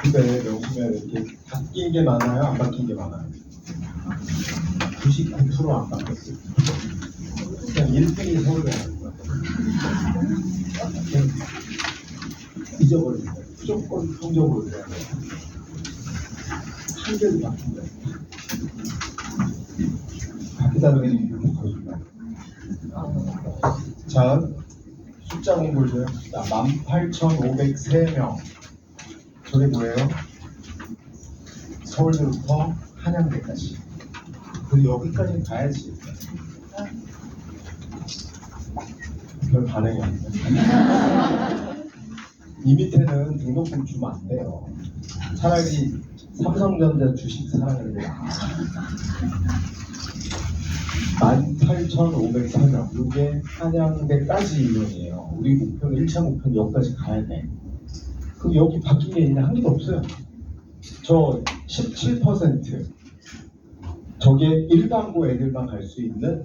근데 명수면 이렇게 바뀐 게 많아요? 안 바뀐 게 많아요? 99%안 바뀌었어요. 그냥 1등이 서울에 하는 거야. 잊어버린 거야. 무조건 성적으로 돼야 돼. 한 개도 바뀐 거야. 바뀌다는 게 이렇게 보여준다. 자, 숫자 공부를 좀 해봅시다. 18,503명. 저게 뭐예요? 서울대부터 한양대까지. 그리고 여기까지는 가야지. 별 반응이 안 돼. 이 밑에는 등록금 주면 안 돼요. 차라리 삼성전자 주식 사랑을 해. 18,503명. 이게 한양대까지 인원이에요. 우리 목표는 1차 목표는 여기까지 가야 돼. 그럼 여기 바뀐 게 있냐? 한 개도 없어요. 저 17%. 저게 일반고 애들만 갈 수 있는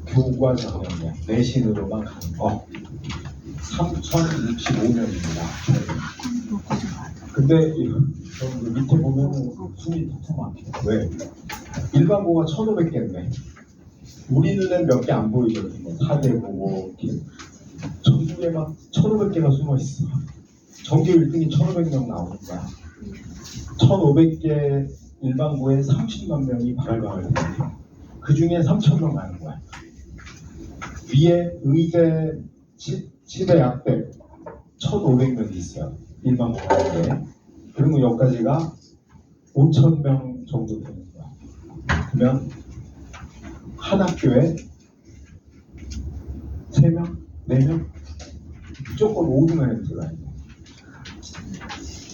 교과 전형이야. 내신으로만 가는 거. 3,065명입니다. 근데 저 밑에 보면 숨이 턱턱 막혀. 왜? 일반고가 1,500개인데 우리 눈엔 몇 개 안 보이죠. 뭐 사대보고 전국에 막 1,500개가 숨어 있어. 전교 1등이 1,500명 나오는 거야. 1,500개 일반고에 30만 명이 발알방을 해요. 그 중에 3,000명 가는 거야. 위에 의대, 치대, 약대 1,500명이 있어요. 일반고 가는데. 그리고 여기까지가 5,000명 정도 되는 거야. 그러면 한 학교에 3명? 4명? 무조건 5등 안에 들어가야 돼.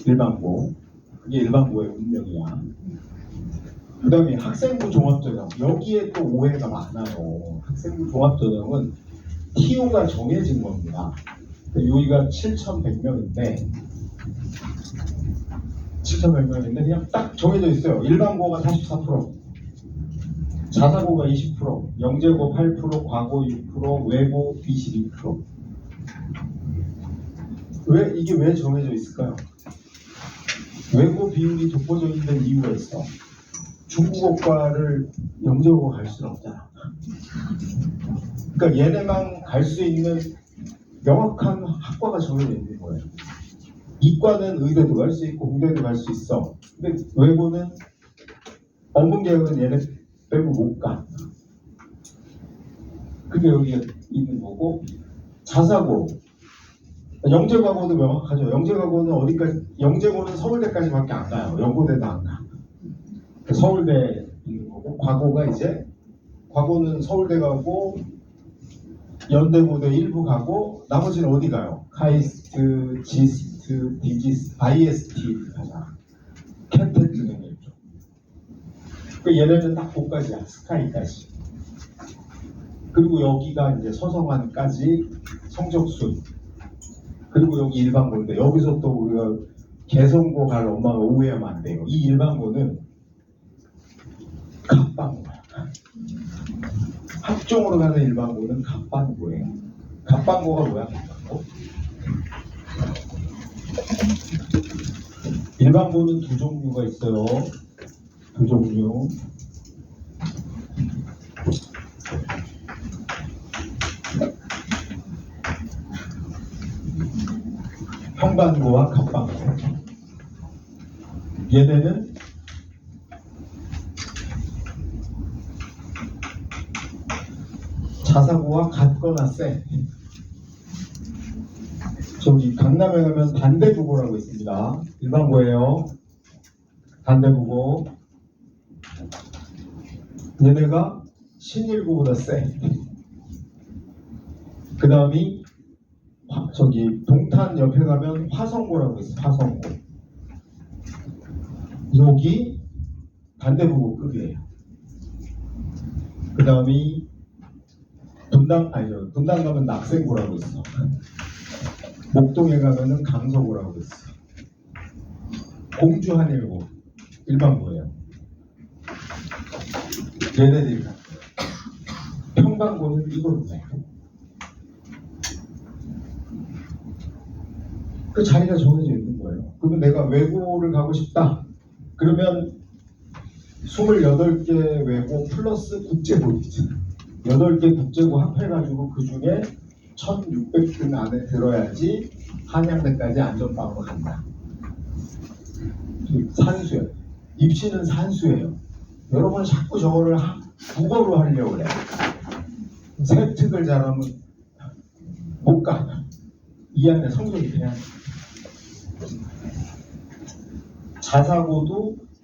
일반고. 그게 일반고의 운명이야. 그 다음에 학생부 종합전형. 여기에 또 오해가 많아요. 학생부 종합전형은 TO가 정해진 겁니다. 여기가 7,100명인데 7,100명인데 그냥 딱 정해져 있어요. 일반고가 44%, 자사고가 20%, 영재고 8%, 과고 6%, 외고 22%. 이게 왜 정해져 있을까요? 외고 비율이 독보적인 데는 이유가 있어. 중국어과를 영재고 갈 수는 없잖아. 그러니까 얘네만 갈 수 있는 명확한 학과가 정해져 있는 거예요. 이과는 의대도 갈 수 있고 공대도 갈 수 있어. 근데 외고는 어문계열은 얘네 빼고 못 가. 그게 여기가 있는 거고. 자사고, 영재과고도 명확하죠. 영재과고는 어디까지? 영재고는 서울대까지밖에 안 가요. 연고대도 안 가. 서울대 있는 거고, 과고가 이제 과고는 서울대 가고 연대고대 일부 가고 나머지는 어디 가요? 카이스트, 지스트, 디지스, IST 가잖아. 캔텍 등의 일종. 그 얘네는 딱 거기까지야. 스카이까지. 그리고 여기가 이제 서성안까지 성적순. 그리고 여기 일반고인데 여기서 또 우리가 개성고 갈 엄마가 오해하면 안 돼요. 이 일반고는 갑방고야. 학종으로 가는 일반고는 갑방고예요. 갑방고가 뭐야? 갑방고? 일반고는 두 종류가 있어요. 두 종류. 평반고와 갑방고. 얘네는 자사고와 같거나 세. 저기 강남에 가면 단대부고라고 있습니다. 일반고예요. 단대부고. 얘네가 신일고보다 세. 그 다음이 저기 동탄 옆에 가면 화성고라고 있어. 화성고. 여기 단대부고급이에요. 그 다음이 분당 가면 낙생고라고 있어. 목동에 가면은 강서고라고 있어. 공주 한일고 일반고예요. 얘네들이 평강고는 이거로 해. 그 자리가 정해져 있는 거예요. 그러면 내가 외고를 가고 싶다. 그러면 28개 외고 플러스 국제고 있잖아요. 8개 국제고 합해가지고 그 중에 1600등 안에 들어야지 한양대까지 안전빵으로 간다. 산수예요. 입시는 산수예요. 여러분 자꾸 저거를 국어로 하려고 그래요. 세특을 잘하면 못 가. 이 안에 성적이 돼야 돼.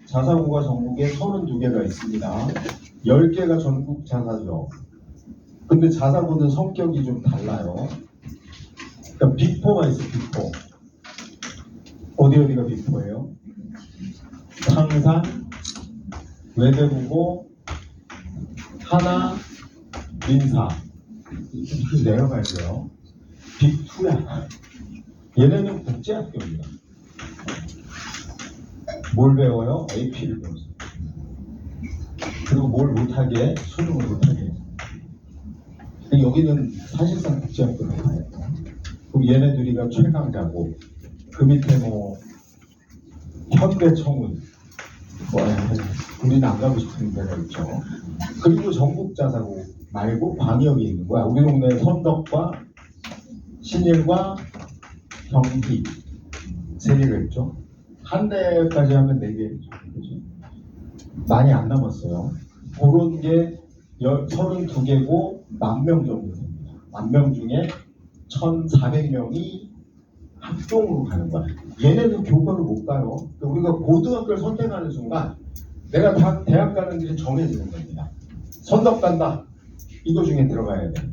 자사고가 전국에 32개가 있습니다. 10개가 전국 자사죠. 근데 자사고는 성격이 좀 달라요. 그러니까 빅4가 있어요. 빅4. 어디가 빅4예요? 상산, 외대국어, 하나, 민사. 이렇게 내려가야 돼요. 빅2야. 얘네는 국제학교입니다. 뭘 배워요? AP를 배웠어요. 그리고 뭘 못하게? 수능을 못하게. 여기는 사실상 국제학교로 가요. 그럼 얘네들이가 최강자고, 그 밑에 뭐 현대청운, 우리는 안 가고 싶은 데가 있죠. 그리고 전국자사고 말고 방역이 있는 거야. 우리 동네 선덕과 신일과 경기 3개가 있죠. 한 대까지 하면 4개 정도죠. 많이 안 남았어요. 그런 게 32개고 10,000명 정도 됩니다. 10,000명 중에 1,400명이 학종으로 가는 거야. 얘네는 교과를 못 가요. 우리가 고등학교를 선택하는 순간 내가 다 대학 가는 길이 정해지는 겁니다. 선덕 간다. 이거 중에 들어가야 돼.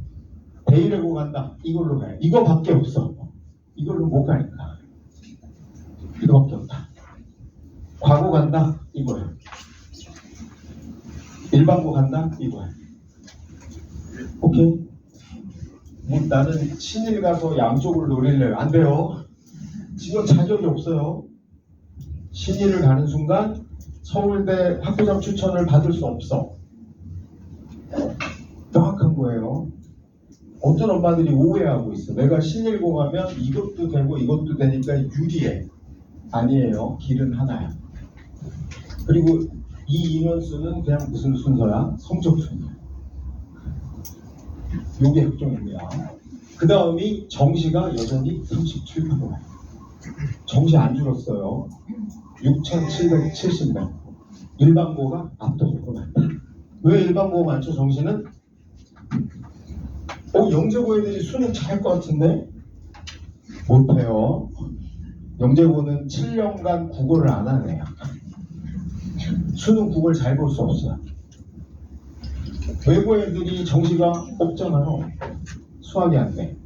대일외고 간다. 이걸로 가야 돼. 이거밖에 없어. 이걸로 못 가니까. 이거밖에 없다. 과고 간다. 이거야. 일반고 간다. 이거야. 오케이? 뭐 나는 신일 가서 양쪽을 노릴래요. 안 돼요. 지금 자격이 없어요. 신일을 가는 순간 서울대 학부장 추천을 받을 수 없어. 명확한 거예요. 어떤 엄마들이 오해하고 있어. 내가 신일고 가면 이것도 되고 이것도 되니까 유리해. 아니에요. 길은 하나야. 그리고 이 인원수는 그냥 무슨 순서야? 성적 순서. 요게 학종입니다. 그 다음이 정시가 여전히 37%. 정시 안 줄었어요. 6,770명. 일반고가 압도적으로 많다. 왜 일반고가 많죠? 정시는? 영재고 애들이 수능 잘할 것 같은데? 못해요. 영재고는 7년간 국어를 안 하네요. 수능 국어를 잘 볼 수 없어요. 외고 애들이 정시가 없잖아요. 수학이 안 돼.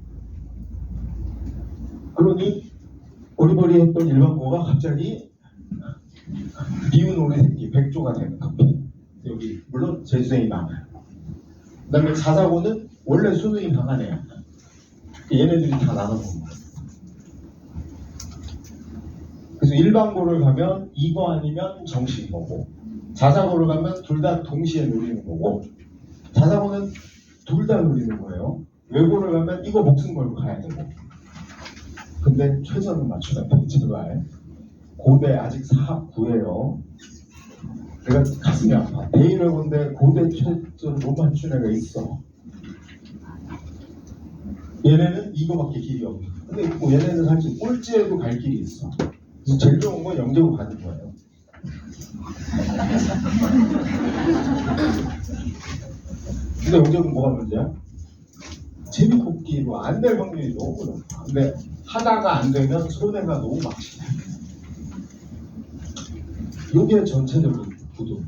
그러니 어리버리했던 일반고가 갑자기 미운 오리 새끼 백조가 되는 겁니다. 여기 물론 재수생이 많아요. 그 다음에 자사고는 원래 수능이 강하네요. 얘네들이 다 나눠먹는 거예요. 그래서 일반고를 가면 이거 아니면 정시인 거고, 자사고를 가면 둘 다 동시에 노리는 거고, 자사고는 둘 다 노리는 거예요. 외고를 가면 이거 목숨 걸고 가야 되고. 근데 최선을 맞추면 돼, 제발. 고대 아직 사학구예요. 내가 가슴이 아파. 대일외고인데 고대 최선을 못 맞춘 애가 있어. 얘네는 이거밖에 길이 없는. 근데 뭐 얘네는 사실 꼴찌에도 갈 길이 있어. 그래서 제일 좋은 건 영재고 가는 거예요. 근데 영재고는 뭐가 문제야? 제비뽑기로 안 될 확률이 너무 높아. 근데 하다가 안 되면 손해가 너무 막히네. 요게 전체적인 구도.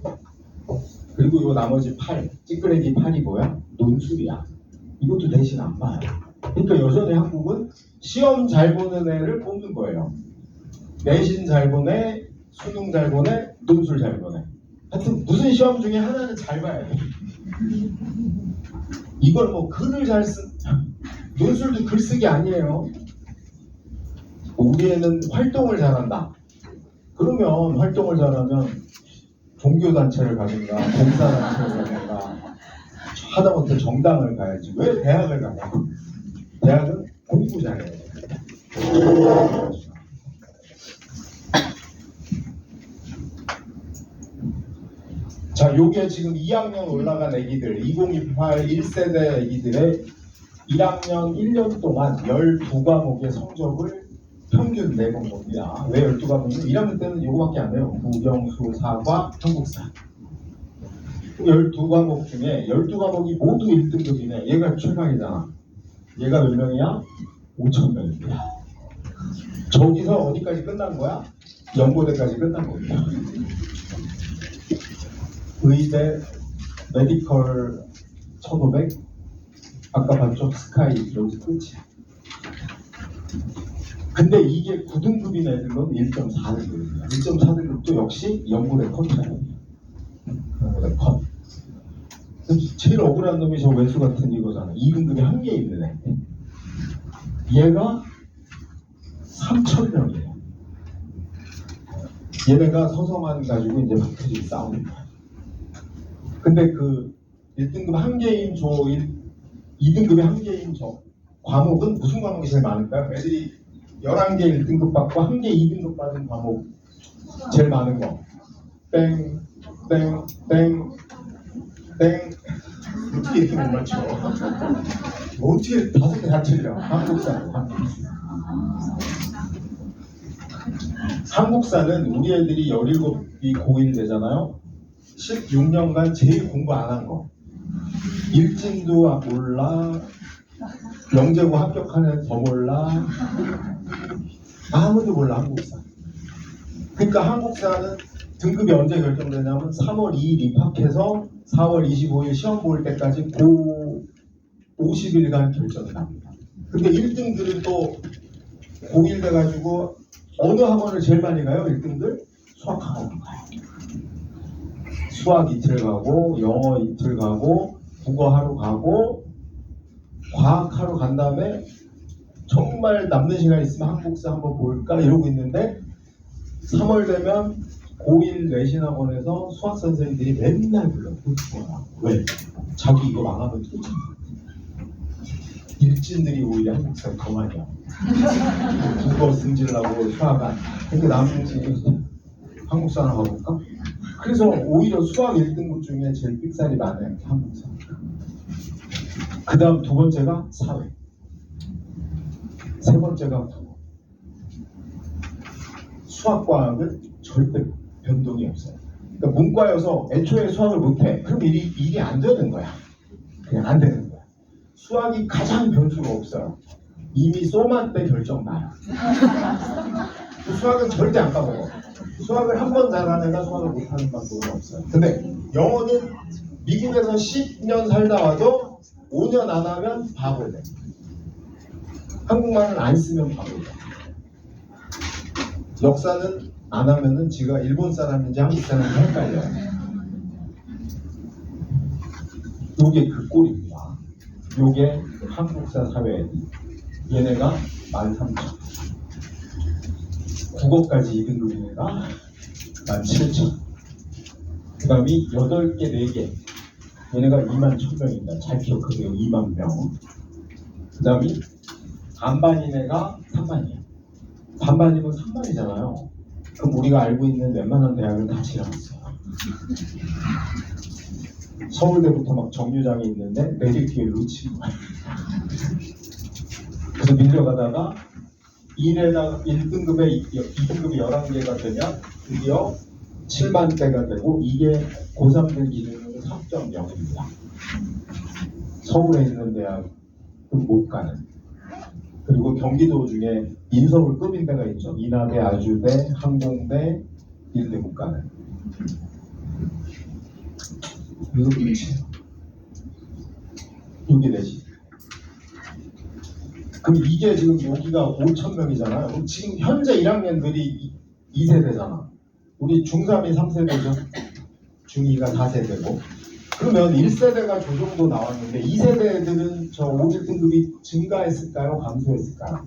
그리고 요 나머지 8, 찌끄레기 8이 뭐야? 논술이야. 이것도 대신 안 봐요. 그러니까 여전히 한국은 시험 잘 보는 애를 뽑는 거예요. 내신 잘 보내, 수능 잘 보내, 논술 잘 보내. 하여튼 무슨 시험 중에 하나는 잘 봐야 돼. 이걸 뭐 글을 잘 쓴, 논술도 글쓰기 아니에요. 우리 애는 활동을 잘한다. 그러면 활동을 잘하면 종교단체를 가든가 봉사단체를 가든가 하다못해 정당을 가야지. 왜 대학을 가냐? 대학은 공부 잘해야 돼. 자, 요게 지금 2학년 올라간 애기들, 2028 1세대 애기들의 1학년 1년 동안 12과목의 성적을 평균 내본 겁니다. 왜 12과목이냐? 1학년 때는 요거밖에 안 돼요. 국영수, 사과, 한국사. 12과목 중에 12과목이 모두 1등급이네. 얘가 최강이잖아. 얘가 몇 명이야? 5,000명입니다. 저기서 어디까지 끝난 거야? 연고대까지 끝난 겁니다. 의대, 메디컬 1,500, 아까 봤죠? 스카이, 여기서 끝이야. 근데 이게 9등급인 애들은 1.4등급입니다. 1.4등급도 역시 연고대 컷이에요. 연고대 컷. 제일 억울한 놈이 저 외수 같은 이거잖아. 2등급에 한 개 있는 애. 얘가 3,000명이에요. 얘네가 서서만 가지고 이제 박해질 싸우는 거야. 근데 그 1등급 한 개인 2등급에 한 개인 과목은 무슨 과목이 제일 많을까요? 애들이 11개 1등급 받고 한 개 2등급 받은 과목 제일 많은 거. 땡, 땡, 땡, 땡. 어떻게 이렇게 못 맞춰? 어떻게 5개 다 틀려? 한국사는. 한국사는 우리 애들이 17이 고1 되잖아요. 16년간 제일 공부 안 한 거. 일진도 몰라. 영재고 합격한 애 더 몰라. 아무도 몰라 한국사. 그러니까 한국사는 등급이 언제 결정되냐면 3월 2일 입학해서 4월 25일 시험 볼 때까지 고 50일간 결정이 납니다. 근데 1등들은 또 고1 돼가지고 어느 학원을 제일 많이 가요? 1등들? 수학 학원 가요. 수학 이틀 가고 영어 이틀 가고 국어 하루 가고 과학 하루 간 다음에 정말 남는 시간 있으면 한국사 한번 볼까 이러고 있는데 3월 되면 고1 내신학원에서 수학 선생님들이 맨날 불러요. 왜? 자기 이거 망하면 쫓아. 일진들이 오히려 한국사에 더 많이 하고 국어 승질나고 수학 안. 근데 남은 한국사 하나 가볼까? 그래서 오히려 수학 1등급 중에 제일 삑살이 많아요. 한국사. 그 다음 두 번째가 사회. 세 번째가 국어. 수학과학은 절대 변동이 없어요. 그러니까 문과여서 애초에 수학을 못해. 그럼 일이 안 되는 거야. 그냥 안 되는 거야. 수학이 가장 변수가 없어요. 이미 소만 때 결정 나요. 수학은 절대 안 까먹어. 수학을 한 번 잘하는 애가 수학을 못하는 방법은 없어요. 근데 영어는 미국에서 10년 살다 와도 5년 안 하면 바보 돼. 한국말을 안 쓰면 바보 돼. 역사는 안 하면은 지가 일본 사람인지 한국 사람인지 헷갈려요. 요게 그 꼴입니다. 요게 한국사 사회 얘네가 13,000. 국어까지 2등급인 애가 17,000. 그 다음이 8개, 4개. 얘네가 21,000명입니다. 잘 기억하세요. 2만 명. 그 다음이 반반인 애가 3만이에요. 반반이면 3만이잖아요. 그럼 우리가 알고 있는 웬만한 대학을 다 지나갔어요. 서울대부터 막 정류장이 있는데 내릴 기회를 놓친 거예요. 그래서 밀려가다가 1등급에 2등급이 11개가 되면 드디어 7만 대가 되고 이게 고3들 기준으로 3.0입니다. 서울에 있는 대학은 못 가는. 그리고 경기도 중에 인서울급인 데가 있죠. 인하대, 아주대, 항공대, 이런데 못 가는. 이거 끝이에요. 이게 내지. 그럼 이게 지금 여기가 5,000명이잖아요. 그럼 지금 현재 1학년들이 2세대잖아. 우리 중3이 3세대죠. 중2가 4세대고. 그러면 1세대가 저 정도 나왔는데 2세대 애들은 저 5등급이 증가했을까요? 감소했을까요?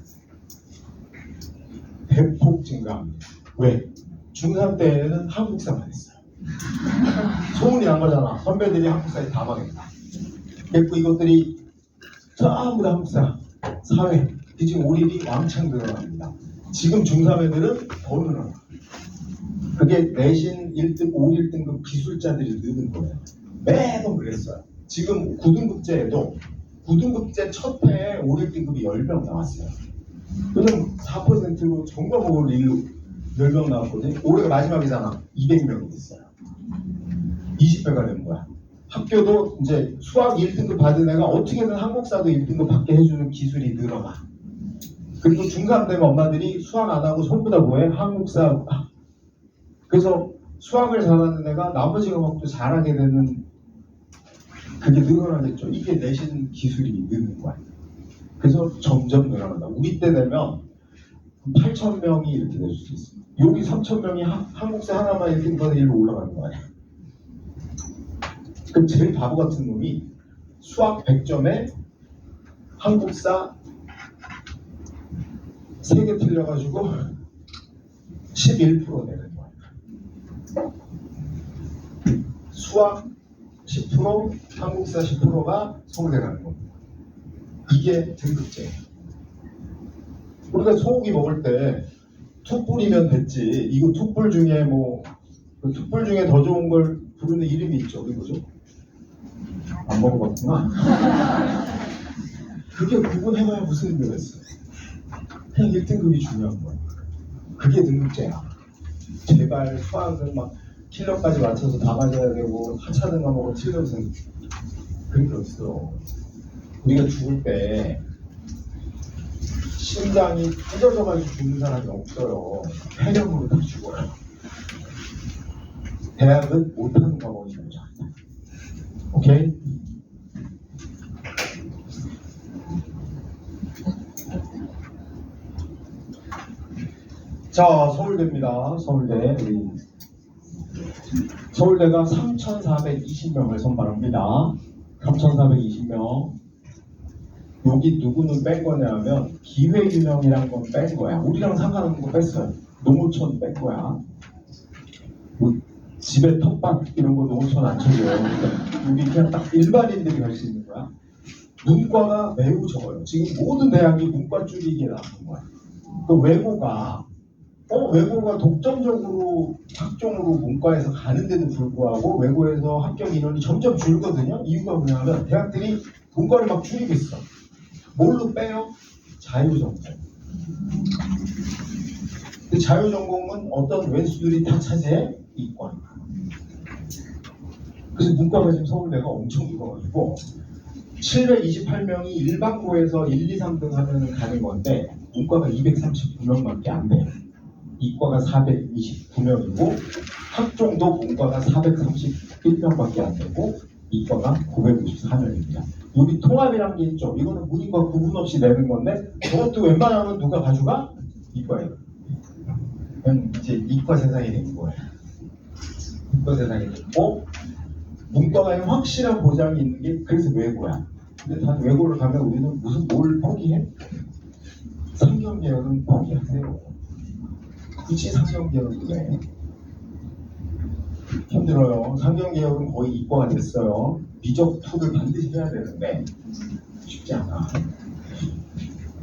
대폭 증가합니다. 왜? 중3 때에는 한국사만 했어요. 소문이 난 거잖아. 선배들이 한국사에 다 망했다. 그리고 이것들이 전부 다 한국사, 사회, 그 지금 올인이 왕창 늘어납니다. 지금 중3 애들은 더 늘어나. 그게 내신 1등, 5.1등급 기술자들이 느는 거예요. 매번 그랬어요. 지금 9등급제에도 9등급제 첫 해에 5.1등급이 10명 나왔어요. 요즘 4%로 전과목으로 10명 나왔거든요. 올해가 마지막이잖아. 200명이 됐어요. 20배가 된 거야. 학교도 이제 수학 1등급 받은 애가 어떻게든 한국사도 1등급 받게 해주는 기술이 늘어나. 그리고 중3 되면 엄마들이 수학 안 하고 전부 다 뭐해? 한국사. 그래서 수학을 잘하는 애가 나머지 과목도 잘하게 되는 그게 늘어나겠죠. 이게 내신 기술이 느는 거야. 그래서 점점 늘어난다. 우리 때 되면 8,000명이 이렇게 될 수도 있어요. 여기 3,000명이 한국사 하나만 이렇게 받아서 일로 올라가는 거 아니야. 그 제일 바보 같은 놈이 수학 100점에 한국사 3개 틀려가지고 11% 내는 거야. 수학 10%, 한국사 10%가 서울대 가는 겁니다. 이게 등급제예요. 우리가 소고기 먹을 때 툭불이면 됐지. 이거 툭불 중에 그 툭불 중에 더 좋은 걸 부르는 이름이 있죠. 그게 뭐죠? 안 먹어봤구나. 그게 구분해봐야 무슨 의미가 있어요. 그냥 1등급이 중요한 거야. 그게 등급제야. 제발 수학은 막 킬러까지 맞춰서 다 맞아야 되고 하찮은 과목은 틀려서 그런 게 없어. 우리가 죽을 때 심장이 찢어져가지고 죽는 사람이 없어요. 폐렴으로 다 죽어요. 대학은 못하는 과목이 먼저 한다. 오케이? 자, 서울대입니다. 서울대. 서울대가 3,420명을 선발합니다. 3,420명. 여기 누구는 뺀 거냐면 기회유명이란 건 뺀 거야. 우리랑 상관없는 거 뺐어요. 농어촌 뺀 거야. 뭐 집에 텃밭 이런 거 농어촌 안 쳐줘요. 우리 그냥 딱 일반인들이 할 수 있는 거야. 문과가 매우 적어요. 지금 모든 대학이 문과 줄이기에 나쁜 거야. 그 외고가 독점적으로 학종으로 문과에서 가는데도 불구하고 외고에서 합격 인원이 점점 줄거든요. 이유가 뭐냐면 대학들이 문과를 막 줄이고 있어. 뭘로 빼요? 자유전공. 근데 자유전공은 어떤 왼수들이 다 차지해? 이과. 그래서 문과가 지금 서울대가 엄청 죽어가지고 728명이 일반고에서 1, 2, 3등 하면 가는 건데 문과가 239명밖에 안 돼요. 이과가 429명이고 학종도 문과가 431명밖에 안 되고 이과가 954명입니다. 여기 통합이란 게 있죠. 이거는 문이과 구분 없이 내는 건데 그것도 웬만하면 누가 가져가? 이과예요. 그냥 이제 이과 세상이 된 거예요. 이과 세상이 됐고 문과가 확실한 보장이 있는 게 그래서 외고야. 근데 단 외고를 가면 우리는 무슨 뭘 포기해? 상경계열은 포기하세요. 그치 상경계열은 왜? 힘들어요. 상경계열은 거의 이과가 됐어요. 미적 투를 반드시 해야 되는데 쉽지 않아.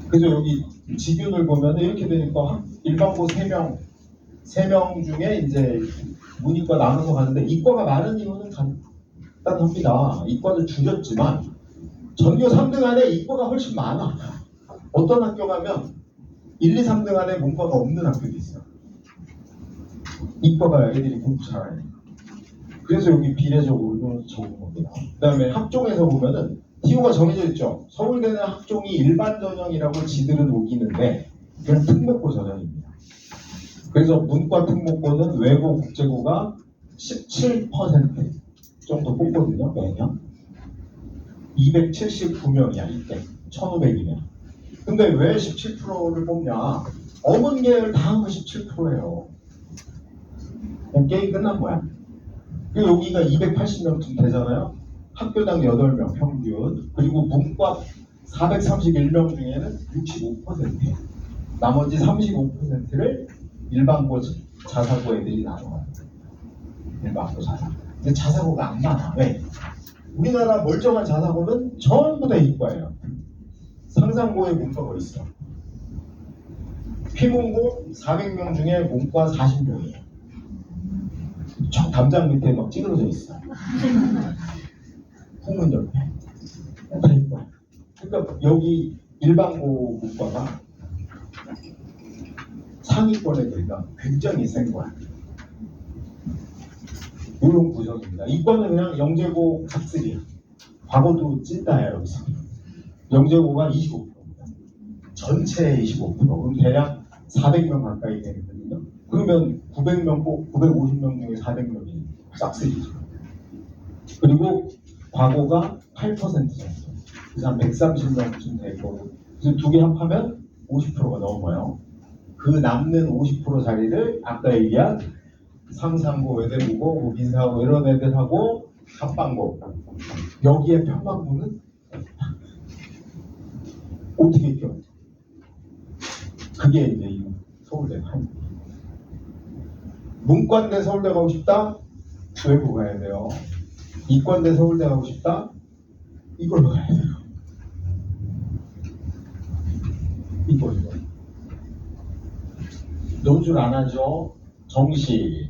그래서 여기 지균을 보면 이렇게 되니까 일반고 3명 중에 이제 문이과 나눠서 가는데 이과가 많은 이유는 간단합니다. 이과도 줄였지만 전교 3등 안에 이과가 훨씬 많아. 어떤 학교 가면 1, 2, 3등 안에 문과가 없는 학교도 있어. 이과가 애들이 공부 잘하니까. 그래서 여기 비례적으로 적은 겁니다. 그 다음에 학종에서 보면은 TO가 정해져 있죠. 서울대는 학종이 일반 전형이라고 지들은 우기는데 그냥 특목고 전형입니다. 그래서 문과 특목고는 외고 국제고가 17% 정도 뽑거든요. 매년 279명이야 이때 1500이면. 근데 왜 17%를 뽑냐? 어문 계열 다 한 거 17%예요. 그냥 게임 끝난 거야. 그리고 여기가 280명쯤 되잖아요. 학교당 8명 평균. 그리고 문과 431명 중에는 65%예요. 나머지 35%를 일반고 자사고 애들이 나눠요. 일반고 자사고. 근데 자사고가 안 많아. 왜? 우리나라 멀쩡한 자사고는 전부 다 이과예요. 상상고에 문과가 있어. 피문고 400명 중에 문과 40명이에요. 저 담장 밑에 막 찌그러져 있어. 후문 옆에. 다 이거야. 그러니까 여기 일반고 문과가 상위권에 들어가 굉장히 센 거야. 이런 구성입니다. 이과는 그냥 영재고 값쓰기야. 과거도 찐따야 여기서. 영재고가 25%입니다. 전체의 25%. 그럼 대략 400명 가까이 되거든요. 그러면 900명 꼭 950명 중에 400명이 싹쓸이죠. 그리고 과거가 8% 정도. 그래서 한 130명쯤 될 거고. 그래서 두 개 합하면 50%가 넘어요. 그 남는 50% 자리를 아까 얘기한 상상고, 외대고고, 뭐 민사고 이런 애들하고 합방고 여기에 편방고는 어떻게 껴? 그게 이제 이 서울대 판. 문과인데 서울대 가고 싶다? 외고 가야 돼요. 이과인데 서울대 가고 싶다? 이걸로 가야 돼요. 이거. 논술 안 하죠? 정시.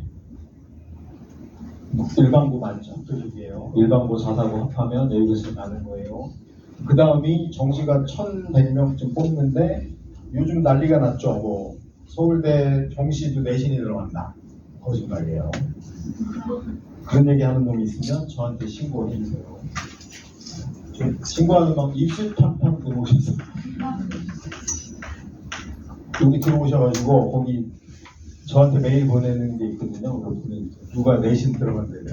일반고 맞죠? 그쪽이에요. 일반고 자사고 합하면 여기서 가는 거예요. 그 다음이 정시가 1100명쯤 뽑는데 요즘 난리가 났죠. 뭐 서울대 정시도 내신이 들어간다. 거짓말이에요. 그런 얘기 하는 놈이 있으면 저한테 신고해 주세요. 신고하는 막 입술 팡팡 들어오셨어요. 여기 들어오셔가지고 거기 저한테 메일 보내는 게 있거든요. 그분이 누가 내신 들어간대요.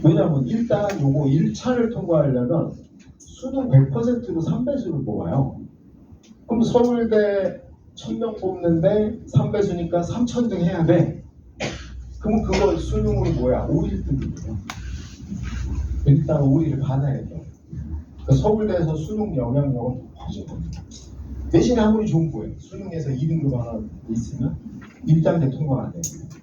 왜냐하면 일단 요거 1차를 통과하려면 수능 100%로 3배수를 뽑아요. 그럼 서울대 1000명 뽑는데 3배수니까 3000등 해야 돼. 그럼 그거 수능으로 뭐야? 5일등이에요. 일단 5일을 받아야 돼요. 그러니까 서울대에서 수능 영향력은 커진 겁니다. 내신이 아무리 좋은 거예요. 수능에서 2등급 하나 있으면 1단계 통과가 안 됩니다.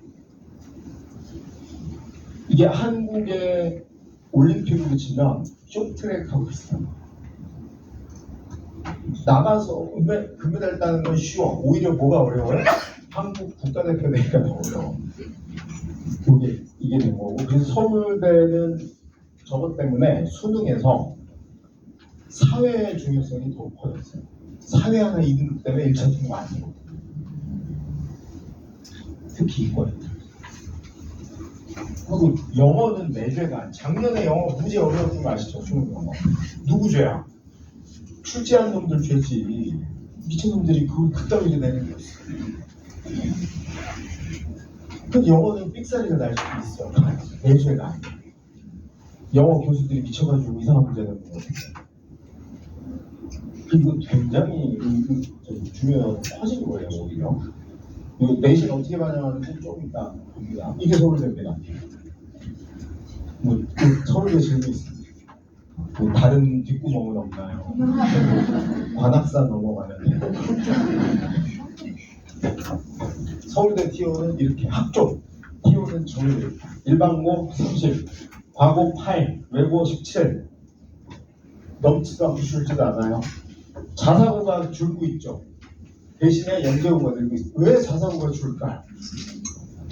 이게 한국의 올림픽으로 치면 쇼트트랙하고 비슷합니다. 나가서 금메달 따는 건 쉬워. 오히려 뭐가 어려워요? 한국 국가대표 되기가 더 어려워. 이게 된 거고. 그래서 서울대는 저것 때문에 수능에서 사회의 중요성이 더 커졌어요. 사회 하나 2등급 때문에 1차 통과 안 되고. 특히 이거예요. 그리고 영어는 내 죄가 작년에 영어 무지 어려웠던 거 아시죠? 수능 영어. 누구 죄야? 출제한 놈들 죄지. 미친놈들이 그따위로 내는 게 있어. 그 영어는 삑사리가 날 수도 있어. 내 죄가 아니야. 영어 교수들이 미쳐가지고 이상한 문제 내는 거 같아. 이거 굉장히 중요한 커진 거예요, 오히려. 이거 내신 어떻게 반영하는지 좀 이따 봅니다. 이게 서울대입니다. 뭐 서울대 질문 있습니다. 뭐 다른 뒷구멍은 없나요? 관악산 넘어가면 서울대 TO는 이렇게 합종. TO는 정리. 일반고 30, 과고 8, 외고 17. 넘지도 않고 줄지도 않아요. 자사고가 줄고 있죠. 대신에 영재고가 늘고 있어요. 왜 자사고가 줄까?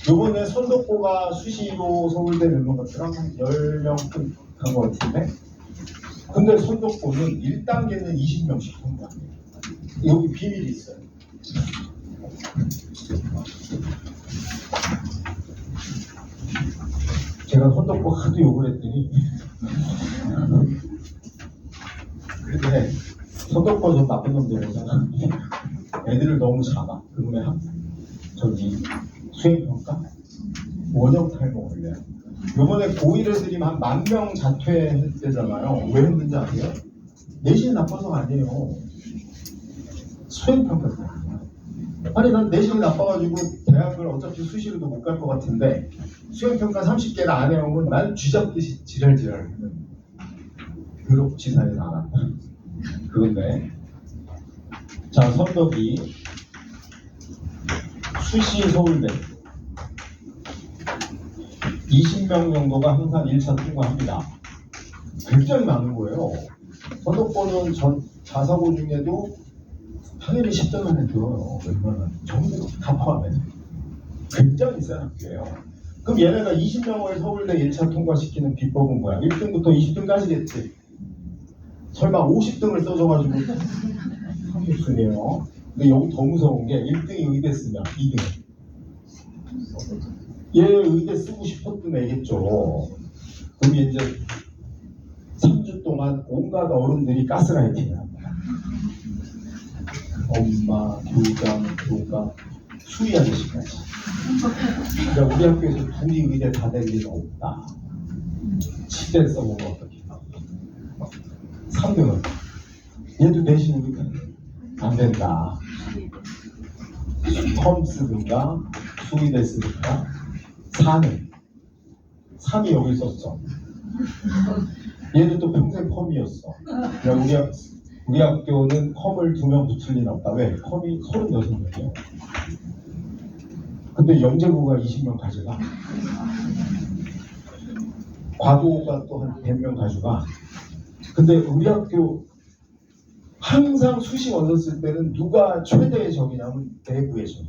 요번에 선덕고가 수시로 서울대 넣는 것처럼 한 10명쯤 간 것 같은데, 근데 선덕고는 1단계는 20명씩 통과합니다. 여기 비밀이 있어요. 제가 선덕고 하도 욕을 했더니 근데 선덕고 좀 나쁜 놈들이잖아. 애들을 너무 잡아. 그러면 저기 수행평가 원형 탈모 걸려요. 요번에 고1 애들이 한 10,000명 자퇴했대잖아요. 왜 했는지 아세요? 내신이 나빠서가 아니에요. 수행평가 때문에. 아니 난 내신이 나빠가지고 대학을 어차피 수시로도 못 갈 것 같은데 수행평가 30개를 안 해오면 난 쥐잡듯이 지랄하는 유럽 지사에 나갔다. 그런데 자, 선덕이 수시 서울대 20명 정도가 항상 1차 통과합니다. 굉장히 많은 거예요. 선덕고는 전 자사고 중에도 당연히 10등 안에 들어요. 웬만한 전부 다 포함해서. 굉장히 센 학교예요. 그럼 얘네가 20명을 서울대 1차 통과시키는 비법은 뭐야? 1등부터 20등까지겠지. 설마 50등을 써줘가지고 상식순이에요. 근데 여기 더 무서운 게 1등이 의대 쓰면 2등. 얘 의대 쓰고 싶었던 애겠죠. 그럼 이제 3주 동안 온갖 어른들이 가스라이팅을 합니다. 엄마, 교장, 교가, 수희 아저씨까지. 그러니까 우리 학교에서 둘이 의대 다 될 리는 없다. 10대 써보면 어떻게? 3등은 얘도 내신 의대 안 된다. 컴 쓰든가 수의대 쓰든가. 4는 3이 여기 있었어. 얘는 또 평생 컴이었어. 그러니까 우리 학교는 컴을 2명 붙일 리는 없다. 왜? 컴이 36명이에요. 근데 영재고가 20명 가져가. 과도가 또 한 100명 가져가. 근데 우리 학교 항상 수시 얻었을 때는 누가 최대의 적이냐면 내부의 적.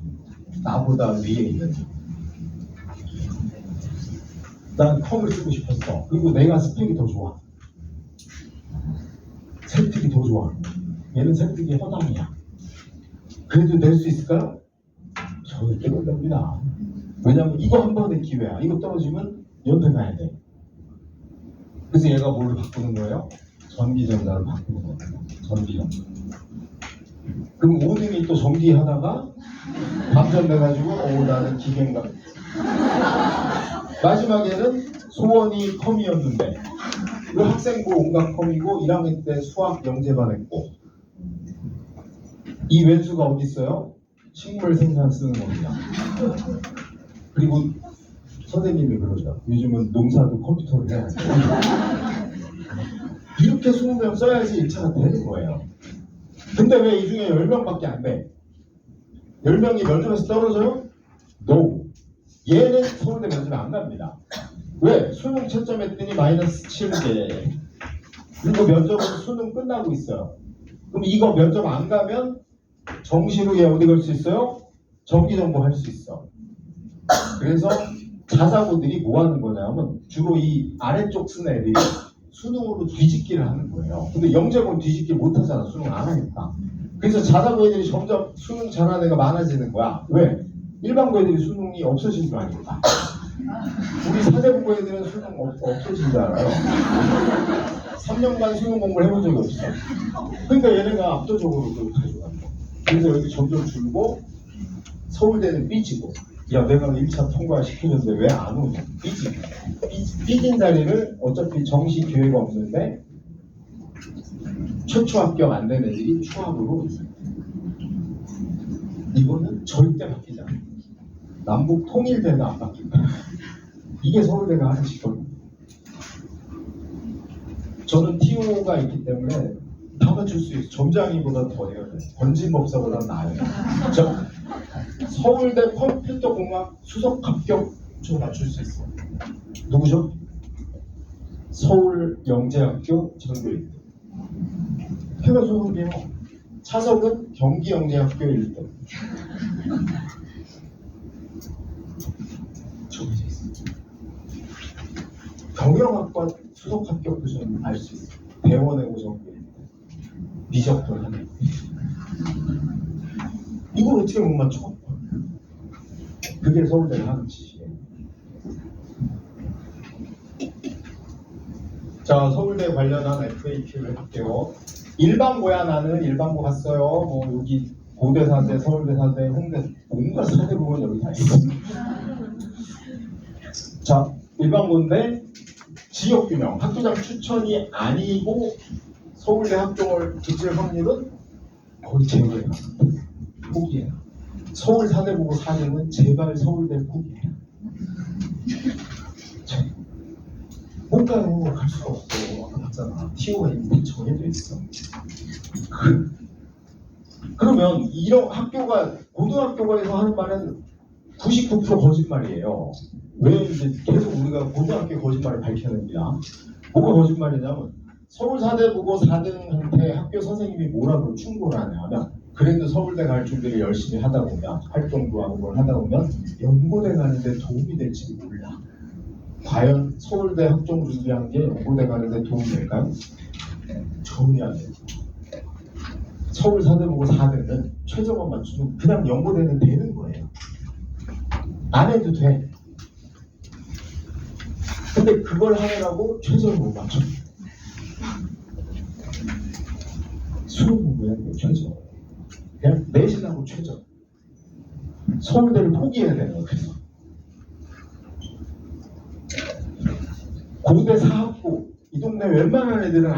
나보다 위에 있는 적. 난 컴을 쓰고 싶었어. 그리고 내가 스펙이 더 좋아. 세특이 더 좋아. 얘는 세특이 허당이야. 그래도 낼 수 있을까요? 절대 못 냅니다. 왜냐면 이거 한 번의 기회야. 이거 떨어지면 연대 가야 돼. 그래서 얘가 뭘 바꾸는 거예요? 전기전자를 바꾸는 거예요. 전기전자. 그럼 5등이 또 전기 하다가 방전 돼가지고 나는 기계인가. 마지막에는 소원이 컴이었는데 그 학생부 온갖 컴이고 1학년 때 수학 영재만 했고 이 왼수가 어디 있어요? 식물 생산 쓰는 겁니다. 그리고 선생님이 그러죠. 요즘은 농사도 컴퓨터로 해야 돼. 이렇게 20명 써야지 1차가 되는 거예요. 근데 왜 이 중에 10명밖에 안 돼? 10명이 면접에서 떨어져요? No. 얘는 서울대 면접에 안 갑니다. 왜? 수능 채점했더니 마이너스 7개. 그리고 면접은 수능 끝나고 있어요. 그럼 이거 면접 안 가면 정시로 얘 어디 갈 수 있어요? 정기정보 할 수 있어. 그래서 자사고들이 뭐 하는 거냐면 주로 이 아래쪽 쓰는 애들이 수능으로 뒤집기를 하는 거예요. 근데 영재고는 뒤집기 못 하잖아. 수능 안 하니까. 그래서 자사고 애들이 점점 수능 잘하는 애가 많아지는 거야. 왜? 일반고 애들이 수능이 없어진 거 아닙니까? 우리 사대부고 애들은 수능 없어진 줄 알아요. 3년간 수능 공부를 해본 적이 없어. 그러니까 얘네가 압도적으로 그걸 가져간 거. 그래서 여기 점점 줄고 서울대는 삐지고 야 내가 1차 통과시키는데 왜 안 오냐. 삐진 자리를 어차피 정시 기회가 없는데 최초 합격 안 된 애들이 추합으로 이거는 절대 바뀌지 않아요. 남북 통일되면 안 바뀝니다. 이게 서울대가 하는 시거든요. 저는 TO가 있기 때문에 다 맞출 수 있어요. 점장이보다 더해요. 번진법사보다 나아요. 서울대 컴퓨터공학 수석 합격 저 맞출 수 있어요. 누구죠? 서울영재학교 전교 1등. 해가 소속이에요. 차석은 경기영재학교 1등. 정해져 있어요. 경영학과 수석 합격도 저는 알 수 있어요. 대원의 오정교 1등. 미적도 하네. 이걸 어떻게 못 맞춰? 그게 서울대가 하는 짓이에요. 자, 서울대 관련한 FAQ를 할게요. 일반고야 나는 일반고 갔어요. 뭐 여기 고대 사대, 서울대 사대, 홍대 온갖 사대 보면 여기 다 있어요. 자, 일반고인데 지역균형, 학교장 추천이 아니고 서울대 합격을 붙일 확률은 거의 제로예요. 포기해요. 서울 사대 보고 4년은 제발 서울대 포기해요. 못 가요. 갈 수가 없어. 아까 봤잖아. TO가 이미 다 정해져 있어. 그러면 이런 학교가 고등학교관에서 하는 말은 99% 거짓말이에요. 왜 이제 계속 우리가 고등학교 거짓말을 밝혀냅니다. 뭐가 거짓말이냐면 서울 사대 보고 4등한테 학교 선생님이 뭐라고 충고를 하냐면 그래도 서울대 갈 준비를 열심히 하다 보면 활동도 하고 뭘 하다 보면 연고대 가는데 도움이 될지 몰라. 과연 서울대 학종 준비한 게 연고대 가는데 도움이 될까요? 전혀 안 되죠. 서울 사대 보고 4등은 최저만 맞추면 그냥 연고대는 되는 거예요. 안 해도 돼. 근데 그걸 하느라고 최저를 못 맞춰. 수능 공부해야 돼요, 최저. 그냥 내신하고 최저. 서울대를 포기해야 되는 거예요, 그래서. 고대 사학부, 이 동네 웬만한 애들은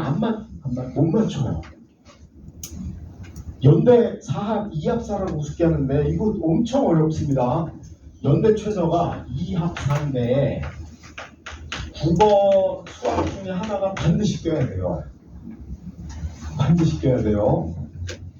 못 맞춰요. 연대 사학 2합사라고 우습게 하는데 이거 엄청 어렵습니다. 연대 최저가 2합 4인데 국어, 수학 중에 하나가 반드시 껴야 돼요. 반드시 껴야 돼요.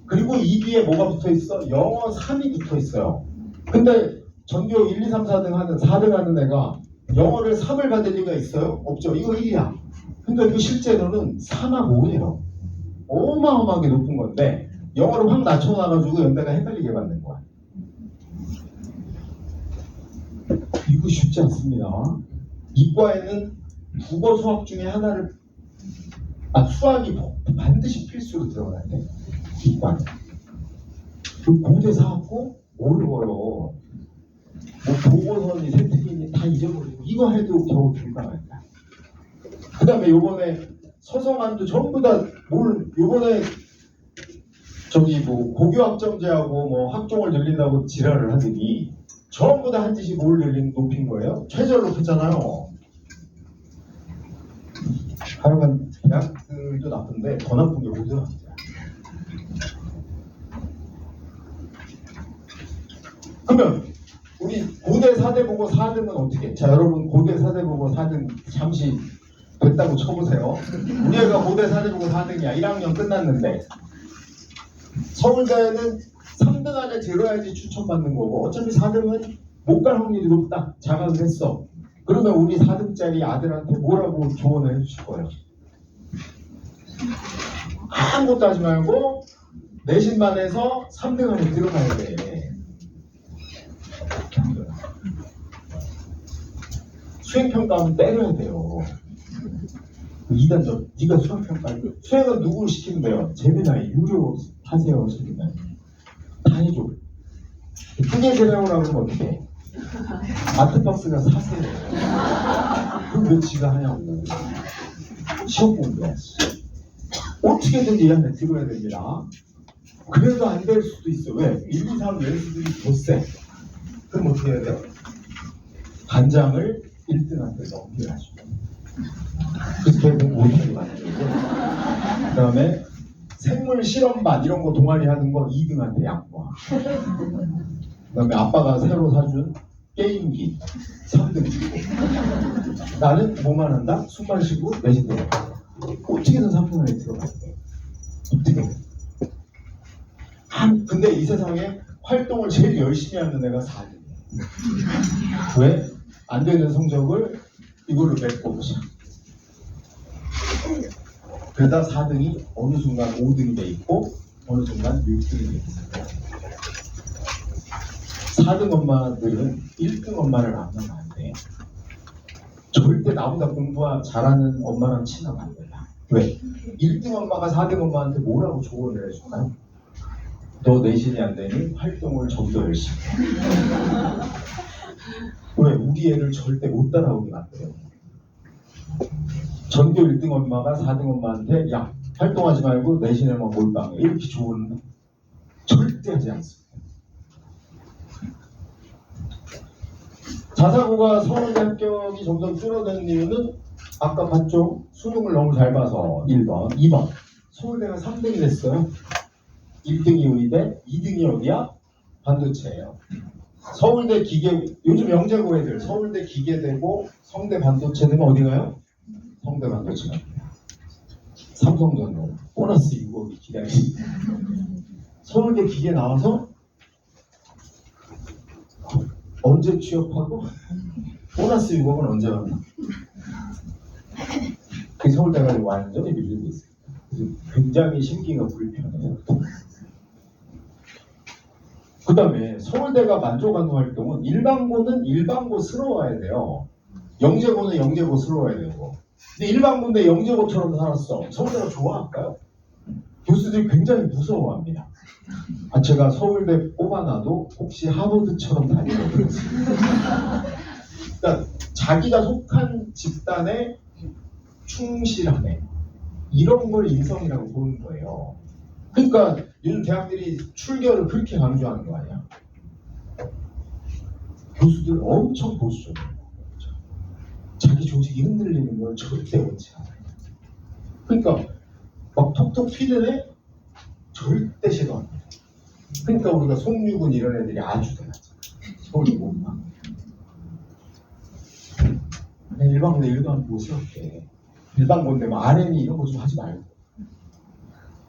그리고 이 뒤에 뭐가 붙어 있어? 영어 3이 붙어 있어요. 근데 전교 1, 2, 3, 4등 하는 4등 하는 애가 영어를 3을 받을 리가 있어요? 없죠. 이거 1이야. 근데 그 실제로는 3하고 5예요. 어마어마하게 높은 건데 영어를 확 낮춰놔가지고 연대가 헷갈리게 받는 거야. 이거 쉽지 않습니다. 이과에는 국어, 수학 중에 하나를 수학이 반드시 필수로 들어가야 돼. 이과는. 그 고대 사학고 어려워요. 뭐 보고서니 세특이니 다 잊어버리고 이거 해도 겨우 불가능하다. 그 다음에 요번에 서성한도 전부 다 요번에 저기 뭐 고교학점제하고 뭐 학종을 늘린다고 지랄을 하더니 전부 다 한 짓이 뭘 높인 거예요? 최저를 높였잖아요. 하여간 대학들도 나쁜데 더 나쁜 게 고등학교야. 그러면 우리 고대 4대 보고 4등은 어떻게? 자, 여러분 고대 4대 보고 4등 잠시 됐다고 쳐보세요. 우리 애가 고대 4대 보고 4등이야. 1학년 끝났는데 서울대는 3등 안에 들어야지 추천받는 거고 어차피 4등은 못 갈 확률이 높다. 자각을 했어. 그러면 우리 4등짜리 아들한테 뭐라고 조언을 해주실 거예요? 아무것도 하지 말고 내신만 해서 3등 안에 들어가야 돼. 수행평가하면 때려야 돼요. 2단점, 네가 수학평가하고 수행은 누구 시키면 돼요? 세미나에 유료 하세요. 세미나에 다 해줘. 크게 세라고 하면 어떻게 해? 아트박스가 사세요. 그럼 왜 지가 하냐고. 시험 공부해야지. 어떻게든지 얘한테 들어야 됩니다. 그래도 안 될 수도 있어. 왜? 1, 2, 3 연수들이 더 세. 그럼 어떻게 해야 돼요? 반장을 1등한테 넘겨야죠. 그래서 결국 모의고사 만들고 그 다음에 생물 실험반 이런 거 동아리 하는 거 2등한테 양보하고 그 다음에 아빠가 새로 사준 게임기 3등 주고 나는 뭐만 한다? 숨만 쉬고 내신 들어가. 어떻게든 3등 안에 들어가야 돼. 어떻게든. 근데 이 세상에 활동을 제일 열심히 하는 애가 4등이야. 왜? 안 되는 성적을 이걸로 메꿔보자. 그러다 4등이 어느 순간 5등이 돼 있고 어느 순간 6등이 돼 있어요. 4등 엄마들은 1등 엄마를 만나면 안 돼. 절대 나보다 공부 잘하는 엄마랑 친하면 안 된다. 왜? 1등 엄마가 4등 엄마한테 뭐라고 조언을 해줄까요? 너 내신이 안 되니 활동을 좀 더 열심히 해. 왜? 우리 애를 절대 못 따라오게 만들어요. 전교 1등 엄마가 4등 엄마한테 야 활동하지 말고 내신에만 몰빵해 이렇게 조언을 절대 하지 않습니다. 자사고가 서울대 합격이 점점 줄어드는 이유는 아까 봤죠? 수능을 너무 잘 봐서 1번 2번 서울대가 3등이 됐어요. 1등이 의대 2등이 어디야? 반도체예요. 서울대 기계 요즘 영재고 애들 서울대 기계대고 성대 반도체 되면 어디 가요? 성대 반도체 갑니다. 삼성전자 보너스 6억이 기다립니다. 서울대 기계 나와서 언제 취업하고 보너스 6억은 언제 받나? 그 서울대가 완전히 밀리고 있습니다. 그래서 굉장히 심기가 불편해요. 그 다음에 서울대가 만족하는 활동은 일반고는 일반고스러워야 돼요. 영재고는 영재고스러워야 되고. 근데 일반고인데 영재고처럼 살았어. 서울대가 좋아할까요? 교수들이 굉장히 무서워합니다. 아, 제가 서울대 뽑아놔도 혹시 하버드처럼 다니거든요. 그러니까 자기가 속한 집단에 충실하네. 이런 걸 인성이라고 보는 거예요. 그러니까 요즘 대학들이 출결을 그렇게 강조하는 거 아니야. 교수들 엄청 보수적이에요. 자기 조직이 흔들리는 걸 절대 원치 않아요. 그러니까 막 톡톡 튀는 애 절대 싫어합니다. 그러니까 우리가 송유근 이런 애들이 아주 대단하죠. 서울대 못 봐. 일반고대 일반고스럽게 일반고인데 뭐 RM이 이런 거 좀 하지 말고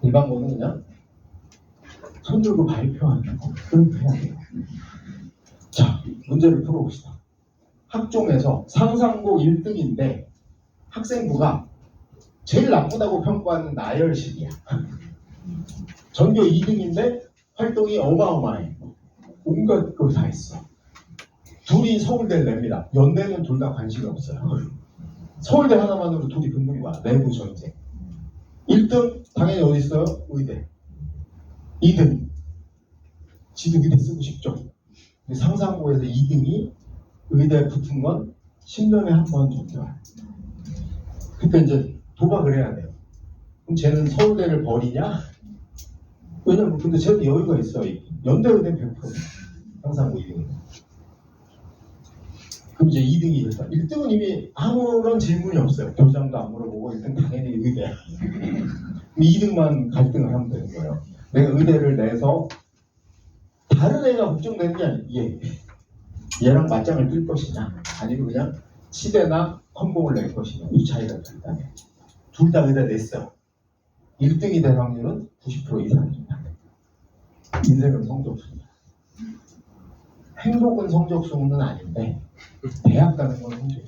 일반고는 그냥 손 들고 발표하는 거 그런 거 해야 돼요. 자, 문제를 풀어봅시다. 학종에서 상상고 1등인데 학생부가 제일 나쁘다고 평가하는 나열식이야. 전교 2등인데 활동이 어마어마해. 온갖 걸 다 했어. 둘이 서울대를 냅니다. 연대는 둘 다 관심이 없어요. 서울대 하나만으로 둘이 붙는 거야. 내부 전쟁. 1등 당연히 어디 있어요? 의대. 2등 지도 의대 쓰고 싶죠. 근데 상상고에서 2등이 의대에 붙은 건 10년에 한 번 정도야. 그러니까 이제 도박을 해야 돼요. 그럼 쟤는 서울대를 버리냐? 왜냐면 근데 쟤는 여유가 있어요. 연대 의대 100%. 상상고 2등이. 그럼 이제 2등이 됐다. 1등은 이미 아무런 질문이 없어요. 교장도 안 물어보고 1등 당연히 의대. 2등만 갈등을 하면 되는 거예요. 내가 의대를 내서 다른 애가 걱정되는 게 아니에요. 얘랑 맞짱을 뜰 것이냐 아니면 그냥 치대나 컴봉을 낼 것이냐 이 차이가 간단해. 둘 다 의대 냈어요. 1등이 될 확률은 90% 이상입니다. 인생은 성적순이야. 행복은 성적순은 아닌데 대학 가는 건 성적순.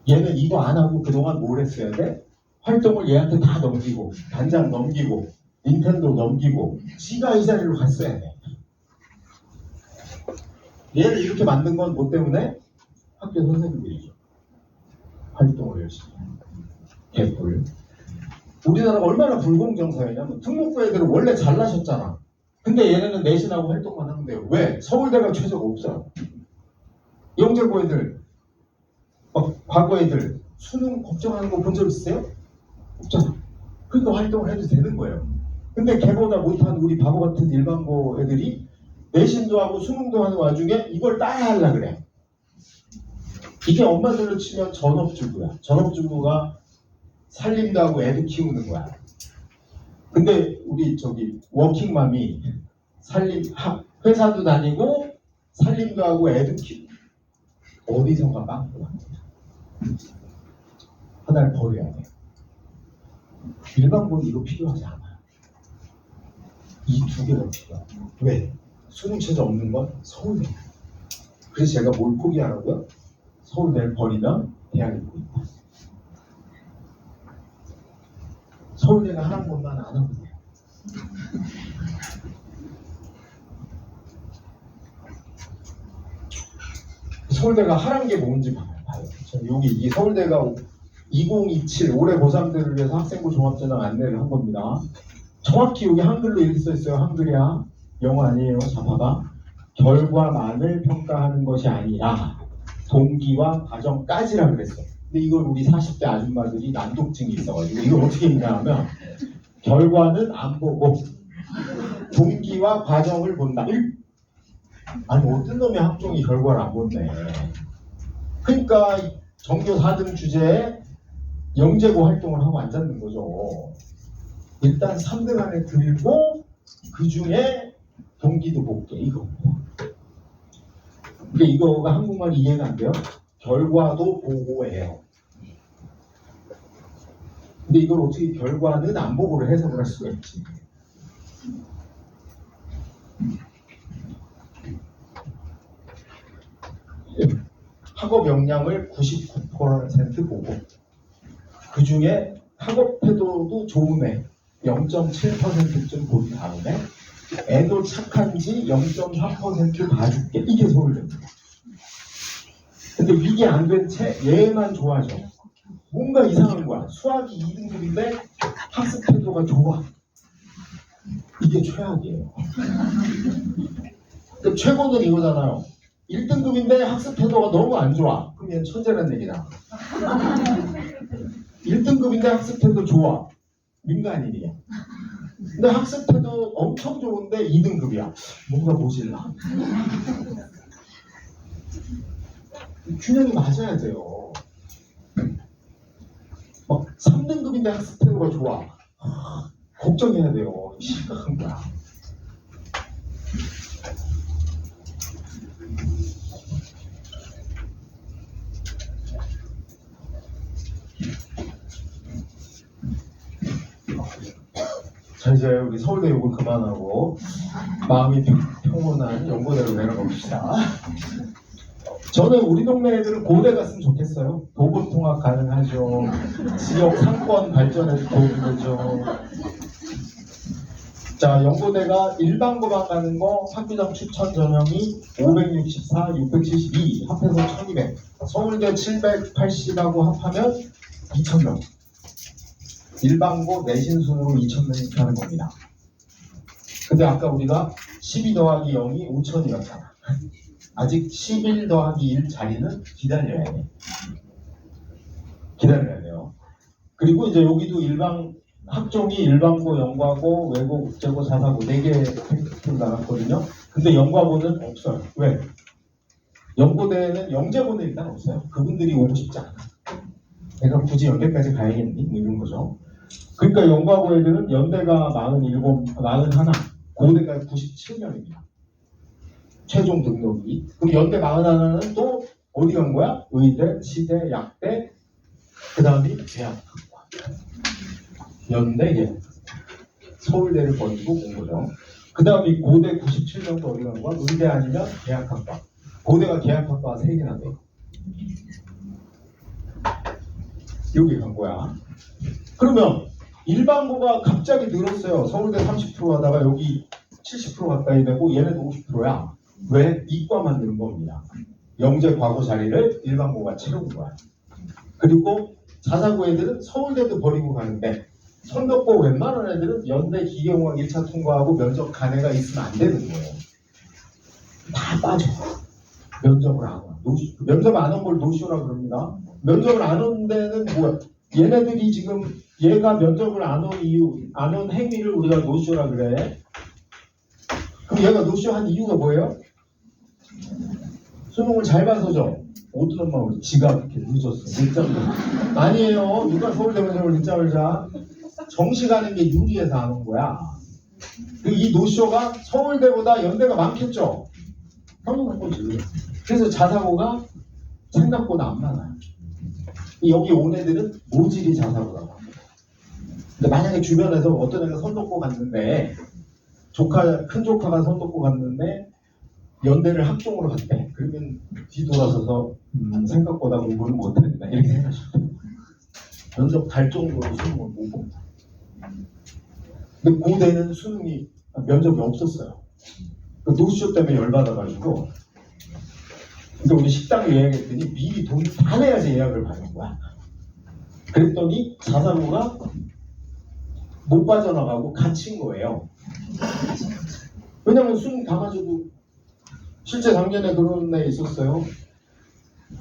얘는 이거 안 하고 그동안 뭘 했어야 돼? 활동을 얘한테 다 넘기고 단장 넘기고 닌텐도 넘기고 지가 이 자리로 갔어야 돼. 얘를 이렇게 만든 건 뭐 때문에? 학교 선생님들이죠. 활동을 열심히 하는 개뿔. 우리나라가 얼마나 불공정 사회냐면 특목고 애들은 원래 잘나셨잖아. 근데 얘네는 내신하고 활동만 하면 돼요. 왜? 서울대가 최저가 없어요. 영재고 애들 과거 애들 수능 걱정하는 거 본 적 있어요? 없잖아. 그러니까 활동을 해도 되는 거예요. 근데 걔보다 못한 우리 바보 같은 일반고 애들이 내신도 하고 수능도 하는 와중에 이걸 따야 하려 그래. 이게 엄마들로 치면 전업주부야. 전업주부가 살림도 하고 애도 키우는 거야. 근데 우리 저기 워킹맘이 회사도 다니고 살림도 하고 애도 키우고 어디선가 빵꾸가 하나를 버려야 돼. 일반고는 이거 필요하지 않아요. 이 두 개가 필요해요. 왜? 수능 최저 없는 건 서울대. 그래서 제가 뭘 포기하라고요? 서울대를 버리면 대학을 보고 있다. 서울대가 하는 것만 안 하면 돼요. 서울대가 하라는 게 뭔지 봐요. 여기 이 서울대가 2027 올해 고3들을 위해서 학생부 종합전형 안내를 한 겁니다. 정확히 여기 한글로 이렇게 써 있어요. 한글이야. 영어 아니에요. 자, 봐봐. 결과만을 평가하는 것이 아니라 동기와 과정까지라 그랬어. 근데 이걸 우리 40대 아줌마들이 난독증이 있어가지고 이걸 어떻게 읽냐면 결과는 안 보고 동기와 과정을 본다. 아니 어떤 놈의 학종이 결과를 안 본대. 그러니까 전교 4등 주제에 영재고 활동을 하고 앉았는 거죠. 일단 3등 안에 들고 그 중에 동기도 볼게 이겁니다. 근데 이거가 한국말이 이해가 안 돼요? 결과도 보고해요. 근데 이걸 어떻게 결과는 안 보고를 해석을 할 수가 있지? 학업 역량을 99% 보고 그 중에 학업 태도도 좋은 애 0.7%쯤 본 다음에 애도 착한지 0.4% 봐줄게. 이게 서울대입니다. 근데 이게 안 된 채 얘만 좋아져. 뭔가 이상한 거야. 수학이 2등급인데 학습 태도가 좋아. 이게 최악이에요. 근데 최고는 이거잖아요. 1등급인데 학습 태도가 너무 안 좋아. 그럼 얘는 천재란 얘기다. 1등급인데 학습 태도 좋아. 민간인이야. 근데 학습 태도 엄청 좋은데 2등급이야. 뭔가 모질라. 균형이 맞아야 돼요. 막 3등급인데 학습 태도가 좋아. 걱정해야 돼요. 심각한 거야. 자, 이제 우리 서울대 욕을 그만하고 마음이 평온한 연고대로 내려봅시다. 저는 우리 동네 애들은 고대 갔으면 좋겠어요. 도급 통합 가능하죠. 지역 상권 발전에도 도움이 되죠. 자, 연고대가 일반고만 가는 거 학교장 추천 전형이 564, 672, 합해서 1200. 서울대 780하고 합하면 2000명. 일반고 내신 순으로 2000명이 가는 겁니다. 근데 아까 우리가 12 더하기 0이 5000이었잖아. 아직 11 더하기 1 자리는 기다려야 돼. 기다려야 돼요. 그리고 이제 여기도 학종이 일반고, 연과고, 외고, 국제고, 자사고 4개 팩트로 나갔거든요. 근데 연과고는 없어요. 왜? 연고대에는 영재고는 일단 없어요. 그분들이 오고 싶지 않아. 내가 굳이 연대까지 가야겠니? 뭐 이런 거죠. 그러니까 연과고 애들은 연대가 47, 41, 고대가 97명입니다. 최종 등록이. 그럼 연대 41는 또 어디 간 거야? 의대, 치대, 약대, 그 다음이 대학학과. 연대, 예. 서울대를 버리고 온 거죠. 그 다음이 고대 97명도 어디 간 거야? 의대 아니면 대학학과. 고대가 대학학과가 3개나 돼. 여기 간 거야. 그러면 일반고가 갑자기 늘었어요. 서울대 30% 하다가 여기 70% 가까이 되고 얘네도 50%야. 왜? 이과만 는 겁니다. 영재 과거 자리를 일반고가 채운 거야. 그리고 자사고 애들은 서울대도 버리고 가는데 선덕고 웬만한 애들은 연대 기계공학 1차 통과하고 면접 간 애가 있으면 안 되는 거예요. 다 빠져. 면접을 안 와. 면접 안 온 걸 노쇼라 그럽니다. 면접을 안 온 데는 뭐야? 얘네들이 지금 얘가 면접을 안 온 이유, 안 온 행위를 우리가 노쇼라 그래. 그럼 얘가 노쇼한 이유가 뭐예요? 수능을 잘 봐서죠. 어떤 엄마가 지가 이렇게 늦었어. 늦잠을. 아니에요. 누가 서울대 면접을 늦잠을 자. 정시 가는 게 유리해서 안 온 거야. 이 노쇼가 서울대보다 연대가 많겠죠. 당연한 거지. 그래서 자사고가 생각보다 안 많아요. 여기 온 애들은 모질이 자사고라고 합니다. 근데 만약에 주변에서 어떤 애가 선덕고 갔는데 큰 조카가 선덕고 갔는데 연대를 학종으로 갔대. 그러면 뒤돌아서서 생각보다 공부를 못했다 이렇게 생각하시면 돼요. 면접 갈 정도로 수능을 못 봅니다. 근데 고대는 면접이 없었어요. 노쇼 때문에 열받아가지고. 근데 우리 식당 예약했더니 미리 돈 다 내야지 예약을 받는 거야. 그랬더니 자사고가 못 빠져나가고 갇힌 거예요. 왜냐면 수능 다 맞아도 실제 작년에 그런 애 있었어요.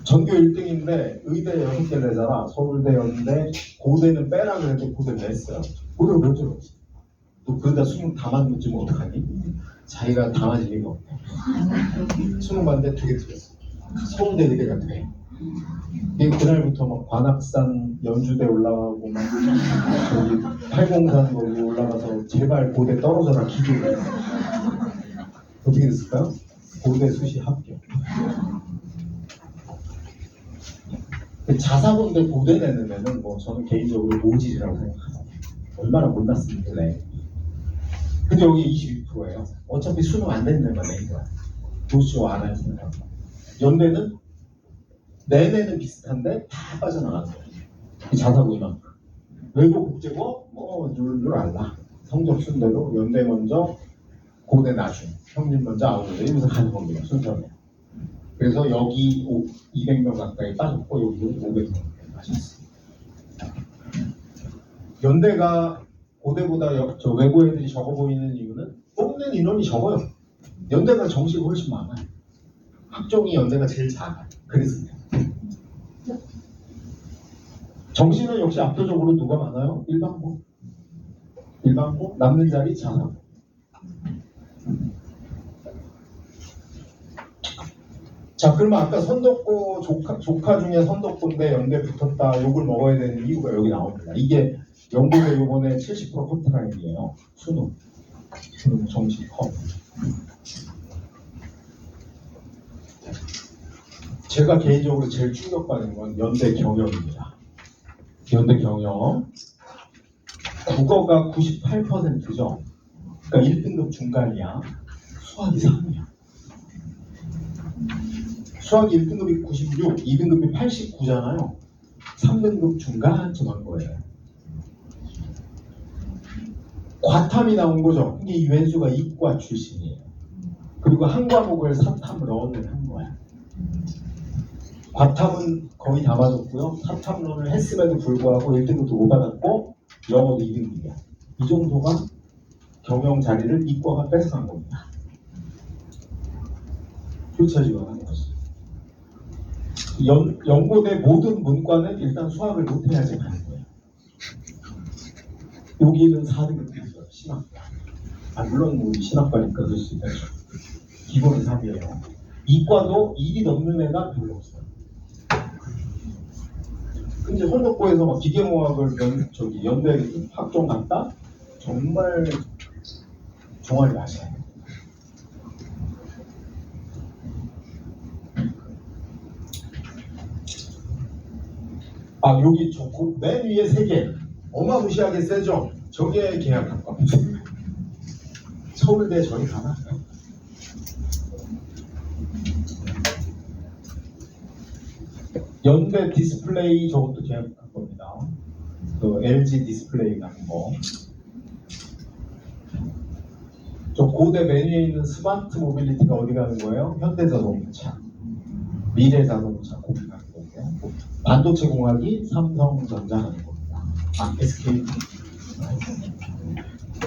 전교 1등인데 의대 6개 내잖아. 서울대, 연대, 고대는 빼라 그래도 고대 냈어요. 고대가 면접 없어. 너 그러다 수능 다 맞으면 어떡하니? 자기가 다 맞을 리가 없네. 수능 봤는데 2개 틀렸어. 서울대 의대가 돼. 그날부터 막 관악산 연주대 올라가고 막 저기 팔공산 거기 올라가서 제발 고대 떨어져라 기도를. 어떻게 됐을까요? 고대 수시 합격. 자사고인데 고대 내는 애는 뭐 저는 개인적으로 모질이라고 생각합니다. 얼마나 못났으면. 근데 여기 22%예요. 어차피 수능 안 되는 애만 낸 거야. 도시오 안 할 생각합니다. 연대는 내내는 비슷한데 다 빠져나가는 거예요. 자사고 이만큼. 외고 국제고 뭐 룰 알라. 성적 순대로 연대 먼저 고대 나중, 형님 먼저 아우르 이러면서 가는 겁니다. 순서로. 그래서 여기 200명 가까이 빠졌고 여기 500명 가까이 빠졌어요. 연대가 고대보다 저 외고 애들이 적어 보이는 이유는 뽑는 인원이 적어요. 연대가 정시가 훨씬 많아요. 학종이 연대가 제일 작아요. 그래서 정시는 역시 압도적으로 누가 많아요? 일반고. 일반고 남는 자리 자사고. 자, 그러면 아까 선덕고 조카 중에 선덕고인데 연대 붙었다 욕을 먹어야 되는 이유가 여기 나옵니다. 이게 연고대 요번에 70% 커트라인이에요. 수능 정시 컷. 제가 개인적으로 제일 충격받은 건 연대 경영입니다. 연대 경영 국어가 98%죠. 그러니까 1등급 중간이야. 수학이 3이야. 수학이 1등급이 96, 2등급이 89잖아요. 3등급 중간쯤 한 거예요. 과탐이 나온 거죠. 이게 이wen수가 이과 출신이에요. 그리고 한 과목을 사탐론을 한 거야. 과탐은 거의 다 맞았고요. 사탐론을 했음에도 불구하고 1등급도 못 받았고 영어도 2등급이야. 이 정도가 경영 자리를 이과가 뺏어간 겁니다. 교차 지원하는 거지. 연고대 모든 문과는 일단 수학을 못해야지 가는 거예요. 여기는 4등급이죠. 신학과. 물론 우리 신학과니까 그럴 수 있죠. 기본은 3이에요. 이과도 1이 넘는 애가 별로 없어요. 근데 선덕고에서 막 기계공학을 연대 학종 갔다? 정말 종아리 마셔야 돼요. 여기 좋고 맨 위에 3개 어마무시하게 세죠? 저게 계약학과. 서울대 저리 가나? 연대 디스플레이 저것도 계약한 겁니다. 그 LG 디스플레이 같은 거. 저 고대 맨 위에 있는 스마트 모빌리티가 어디 가는 거예요? 현대자동차, 미래자동차 거기 가는 거고요. 반도체 공학이 삼성전자 하는 겁니다. SK.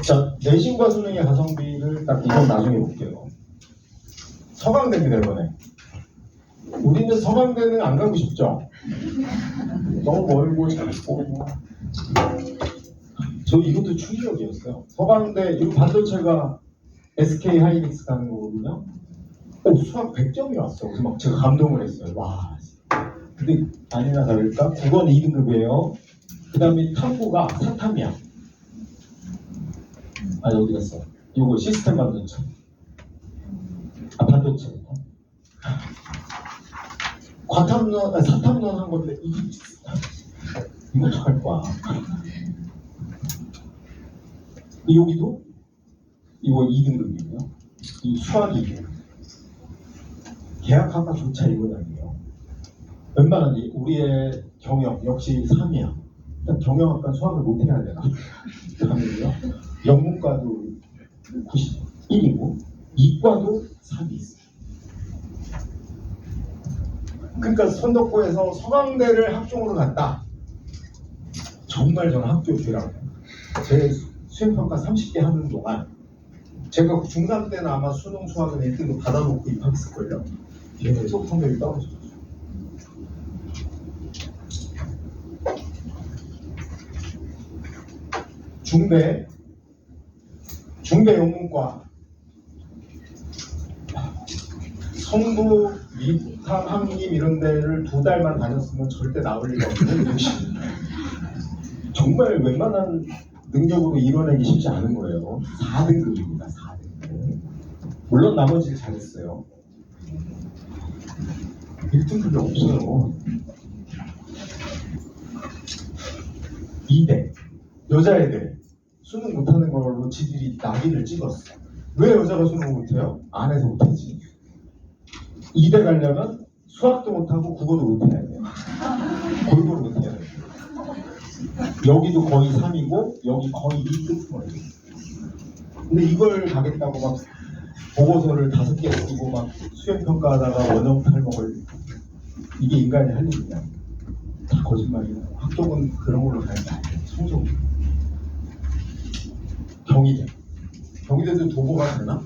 자, 내신과 수능의 가성비를 딱 이건 나중에 볼게요. 서강대입니다 이번에. 우리는 서강대는 안 가고 싶죠? 너무 멀고 작고 저 이것도 충격이었어요. 서강대 이거 반도체가 SK 하이닉스 가는 거거든요. 수학 100점이 왔어. 그래서 막 제가 감동을 했어요. 와. 근데 아니나 다를까? 국어는 2등급이에요. 그 다음에 탐구가 4탐이야. 어디 갔어? 이거 시스템 반도체. 반도체. 과탐론, 4탐론 한 건데 이거 어떡할 거야? 여기도 이거 2등급이고요. 이 수학이 2등급. 계약학과조차 이건 아니에요. 웬만한 우리의 경영 역시 3이야. 일단 경영학과 수학을 못해야 되나? 3이고요. 영문과도 91이고 이과도 3이 있어요. 그러니까 선덕고에서 서강대를 학종으로 갔다. 정말 저는 학교 죄라고. 제 수행평가 30개 하는 동안 제가 중3 때는 아마 수능 수학은 1등급 받아놓고 입학했을걸요. 계속 성적이 떨어졌어요. 중대 영문과 성부, 미탐, 항림 이런 데를 2달만 다녔으면 절대 나올 리가 없는 정말 웬만한 능력으로 이뤄내기 쉽지 않은 거예요. 4등급입니다. 4등급. 물론 나머지를 잘했어요. 1등급이 없어요. 2대 여자애들 수능 못하는 걸로 지들이 낙인을 찍었어. 왜 여자가 수능 못해요? 안 해서 못하지. 2대 가려면 수학도 못하고 국어도 못해야 돼요. 골고루 못해야 돼요. 여기도 거의 3이고 여기 거의 2급 근데 이걸 가겠다고 막 보고서를 5개 쓰고 막 수행평가하다가 원형 탈목을, 이게 인간이 할 일이냐? 다 거짓말이야. 학종은 그런 걸로 가는 게 아니에요. 성적. 경희대도 도보가 되나?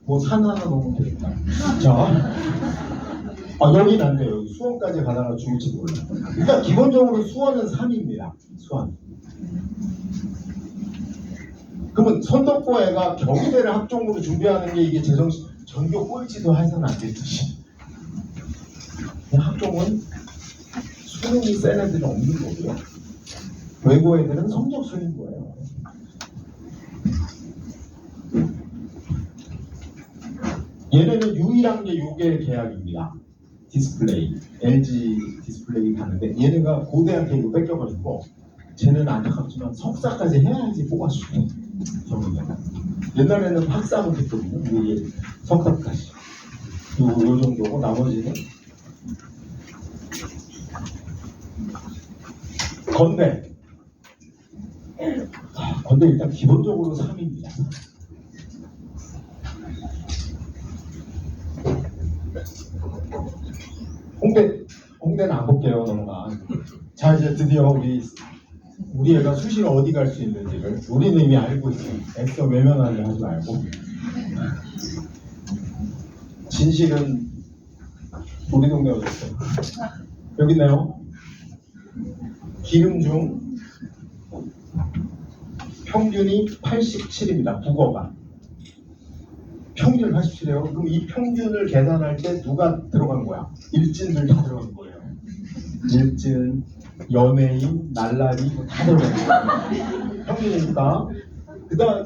뭐 산 하나 넘으면 되겠다. 자, 여긴 안 돼요. 수원까지 가다가 죽을지 몰라. 그러니까 기본적으로 수원은 산입니다. 수원. 그러면 선덕고애가 경희대를 학종으로 준비하는 게 이게 전교 꼴찌도 해서는 안 되듯이. 학종은 수능이 센 애들은 없는 거고요. 외고 애들은 성적 순인 거예요. 얘네는 유일한 게 요게 계약입니다. 디스플레이, LG 디스플레이 가는데 얘네가 고대한테 이거 뺏겨가지고 쟤는 안타깝지만 석사까지 해야지 뽑았어요. 옛날에는 학사하면 됐거든요. 이게 석사까지. 요 정도고 나머지는 건대. 건대 일단 기본적으로 3입니다. 홍대는 안 볼게요. 넘어가. 자, 이제 드디어 우리 애가 수시로 어디 갈 수 있는지를 우리는 이미 알고 있어요. 애써 외면하려 하지 말고. 진실은 우리 동네 어딨어? 여기 있네요. 기름중 평균이 87입니다. 국어가. 평균 87이에요. 그럼 이 평균을 계산할 때 누가 들어간 거야? 일진들 다 들어간 거예요. 일진, 연예인, 날라리 다 들어간 거예요. 평균이니까.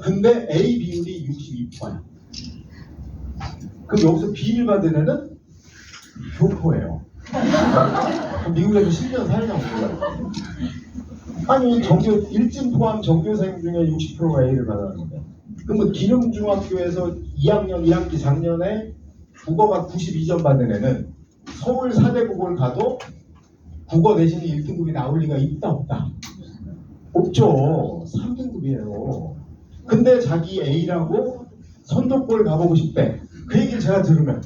근데 A 비율이 62%야. 그럼 여기서 B를 받은 애는 교포예요. 미국에서 10년 살려고 그래요. 아니 일진 포함 전교생 중에 60%가 A를 받았는데, 그러면 기름중학교에서 2학년 1학기 작년에 국어가 92점 받은 애는 서울 사대국어를 가도 국어 내신이 1등급이 나올 리가 있다 없다? 없죠. 3등급이에요. 근데 자기 A라고 선덕고를 가보고 싶대. 그 얘기를 제가 들으면,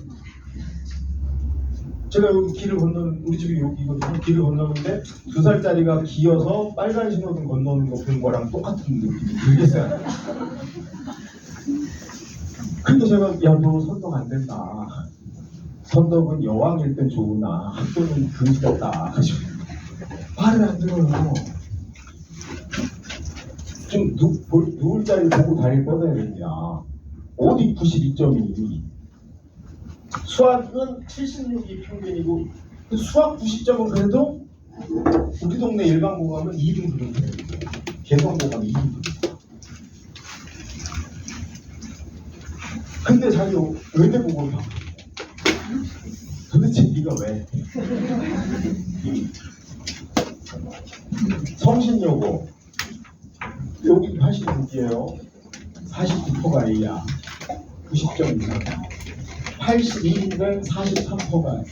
제가 여기 길을 건너는, 우리 집이 여기거든요. 길을 건너는데 2살짜리가 기어서 빨간 신호등 건너는 거 본 거랑 똑같은 느낌이 들겠어요. 근데 제가 야, 너 선덕 안 된다. 선덕은 여왕일 땐 좋으나 학교는 금지됐다. 말을 안 들어요. 좀 누울 자리 보고 다리를 뻗어야 됩니다. 어디 92점이. 수학은 76이 평균이고, 수학 90점은 그래도 우리 동네 일반고 가면 2등급은 돼요. 개성고 가면 2등급. 근데 자기 외대국어를 봐. 도대체 네가 왜? 성신여고 여기 86이에요. 49%가 A야. 90점 이상. 82인데 43%가.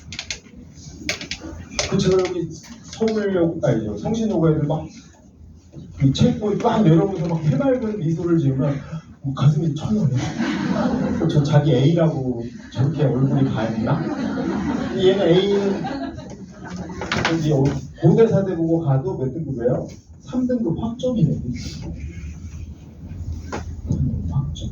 제가 여기 서울여고, 아니죠, 성신여고 애들 막 책보에 막 내려오면서 막 해맑은 미소를 지으면 가슴이 천원해. 저 자기 A라고 저렇게 얼굴이 밝나? 얘는 A는 이제 고대 사대 보고 가도 몇 등급이에요? 3등급 확정이네. 확정.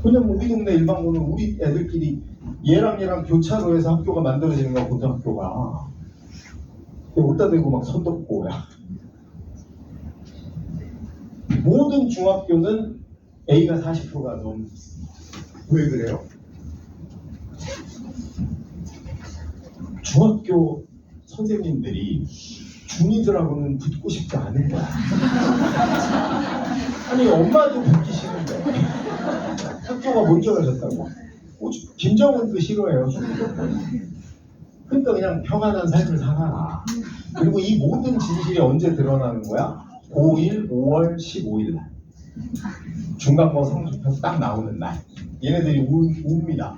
그냥 우리 동네 일반고는 우리 애들끼리 얘랑 교차로 해서 학교가 만들어지는 거야. 고등학교가. 어디다 대고 막 선덕고야. 모든 중학교는 A가 40%가 넘. 왜 그래요? 중학교 선생님들이 중이들하고는 붙고 싶지 않은 거야. 아니 엄마도 붙기 싫은데 학교가 먼저 가셨다고. 김정은도 싫어해요. 그러니까 그냥 평안한 삶을 살아라. 그리고 이 모든 진실이 언제 드러나는 거야? 5일, 5월 15일 날. 중간고 성적표 딱 나오는 날. 얘네들이 웁니다.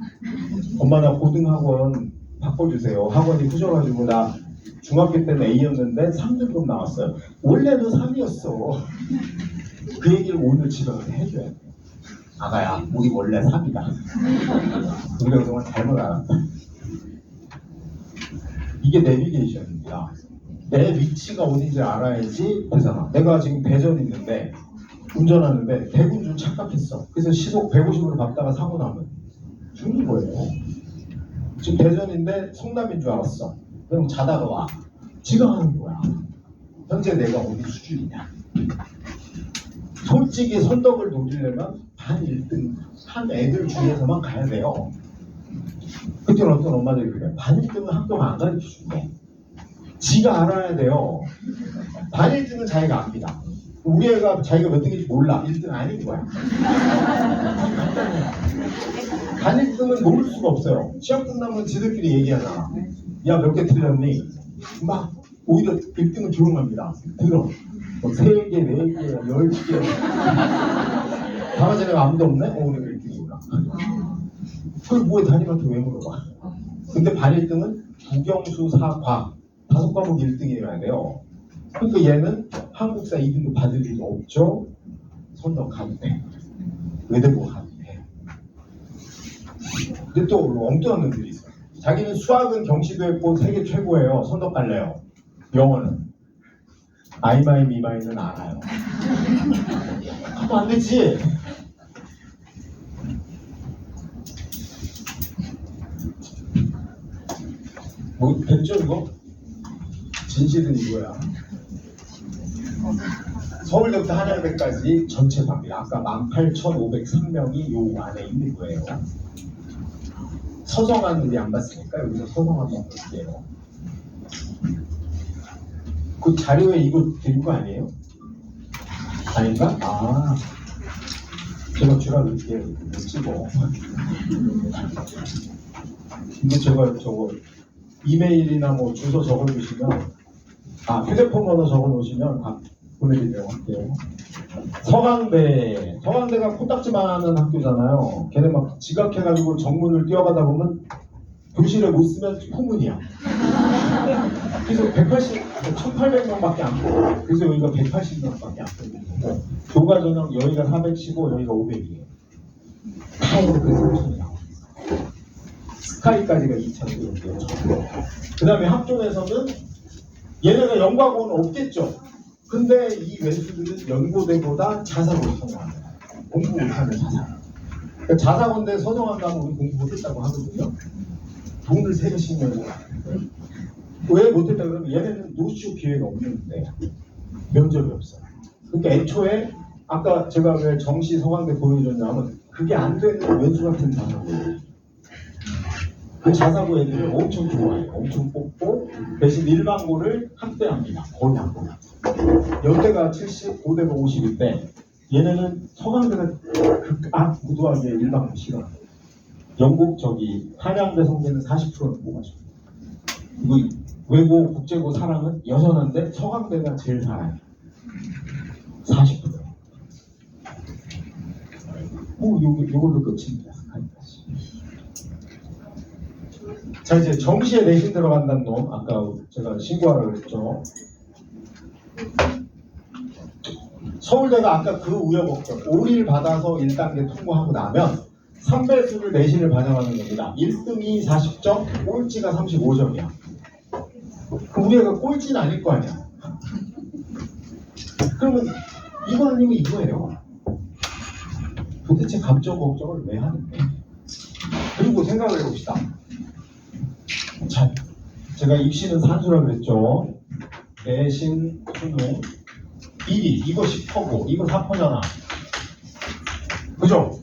엄마 나 고등학원 바꿔주세요. 학원이 부셔가지고 나 중학교 때는 A였는데 3등급 나왔어요. 원래도 3이었어. 그 얘기를 오늘 집에 가서 해줘야 돼. 아가야, 우리 원래 3이다. 우리가 그동안 잘못 알았다. 이게 내비게이션입니다. 내 위치가 어딘지 알아야지 되잖아. 내가 지금 대전 있는데 운전하는데 대구인 줄 착각했어. 그래서 시속 150으로 갔다가 사고 나면 죽는 거예요. 지금 대전인데 성남인 줄 알았어. 그럼 자다가 와. 지각하는 거야. 현재 내가 어디 수준이냐. 솔직히 선덕을 노리려면 반 1등 한 애들 중에서만 가야 돼요. 그때는 어떤 엄마들이 그래. 반 1등은 학교가 안 가르쳐준대. 지가 알아야 돼요. 반 1등은 자기가 압니다. 우리 애가 자기가 몇 등인지 몰라. 1등 아닌 거야. 반 1등은 모를 수가 없어요. 시험 끝나면 지들끼리 얘기하잖아. 야, 몇 개 틀렸니? 막 오히려 1등은 조용합니다. 들어. 뭐 3개, 4개, 10개. 다만 전에 아무도 없네? 오늘 1등이구나. 그걸 뭐에 담임한테 왜 물어봐? 근데 반 1등은 국영수, 사과 5과목 1등이어야 돼요. 그러니까 얘는 한국사 2등급 받을 일도 없죠. 선덕 가도 돼. 외대고 가도 돼. 근데 또 엉뚱한 놈들이 있어요. 자기는 수학은 경시도 했고 세계 최고예요. 선덕 갈래요. 영어는 아이마이 미마이는 알아요. 하면 안 되지. 뭐 됐죠 이거? 진실은 이거야. 서울대부터 한양대까지 전체 답니다. 아까 18,503명이 요 안에 있는 거예요. 서성한 우리 안 봤으니까 여기서 서성 한번 볼게요. 그 자료에 이거 드린 거 아니에요? 아닌가? 아, 제가 주라 그럴게요. 못 찍어. 근데 제가 저거 이메일이나 뭐 주소 적어주시면, 휴대폰 번호 적어놓으시면 보내드리려고 할게요. 서강대가 코딱지만한 학교잖아요. 걔네 막 지각해가지고 정문을 뛰어가다 보면 교실에 못 쓰면 후문이야. 그래서 1800명밖에 안 보고, 그래서 여기가 180명밖에 안 보는 거고, 교과 전형 여기가 415, 여기가 500이에요. 다 이렇게 3,000이 나와요. 스카이까지가 2,000이에요. 그 다음에 학종에서는 얘네가 연과고는 없겠죠. 근데 이 왼수들은 연고대보다 자사고를 선호합니다. 공부 못하는 자사. 그러니까 자사고인데 선호한다면 우리 공부 못했다고 하거든요. 돈을 3배씩 내고. 왜 못했다 그러면 얘네는 노쇼 기회가 없는데 면접이 없어요. 그러니까 애초에 아까 제가 왜 정시 서강대 보여줬냐면 그게 안 되는 왼수 같은 자사고예요. 그 자사고 애들을 엄청 좋아해요. 엄청 뽑고 대신 일반고를 학대합니다. 거의 안 보나. 연대가 70, 고대가 50인데 얘네는 서강대가 무도하게 일반고 싫어. 영국 한양대 성대는 40%는 뽑아줘. 그리고 외고 국제고 사랑은 여전한데 서강대가 제일 잘해요. 40%. 요걸로 끝입니다. 자, 이제 정시에 내신 들어간다는 놈, 아까 제가 신고하라고 했죠. 서울대가 아까 그 우여곡절, 5를 받아서 1단계 통과하고 나면 3배수를 내신을 반영하는 겁니다. 1등이 40점, 꼴찌가 35점이야. 그럼 우리 애가 꼴찌는 아닐 거 아니야. 그러면 이거 아니면 이거예요. 도대체 감점 걱정을 왜 하는데? 그리고 생각을 해봅시다. 자, 제가 입시는 산수라고 그랬죠. 내신, 수능, 1위, 이거 10%고, 이거 4%잖아. 그죠?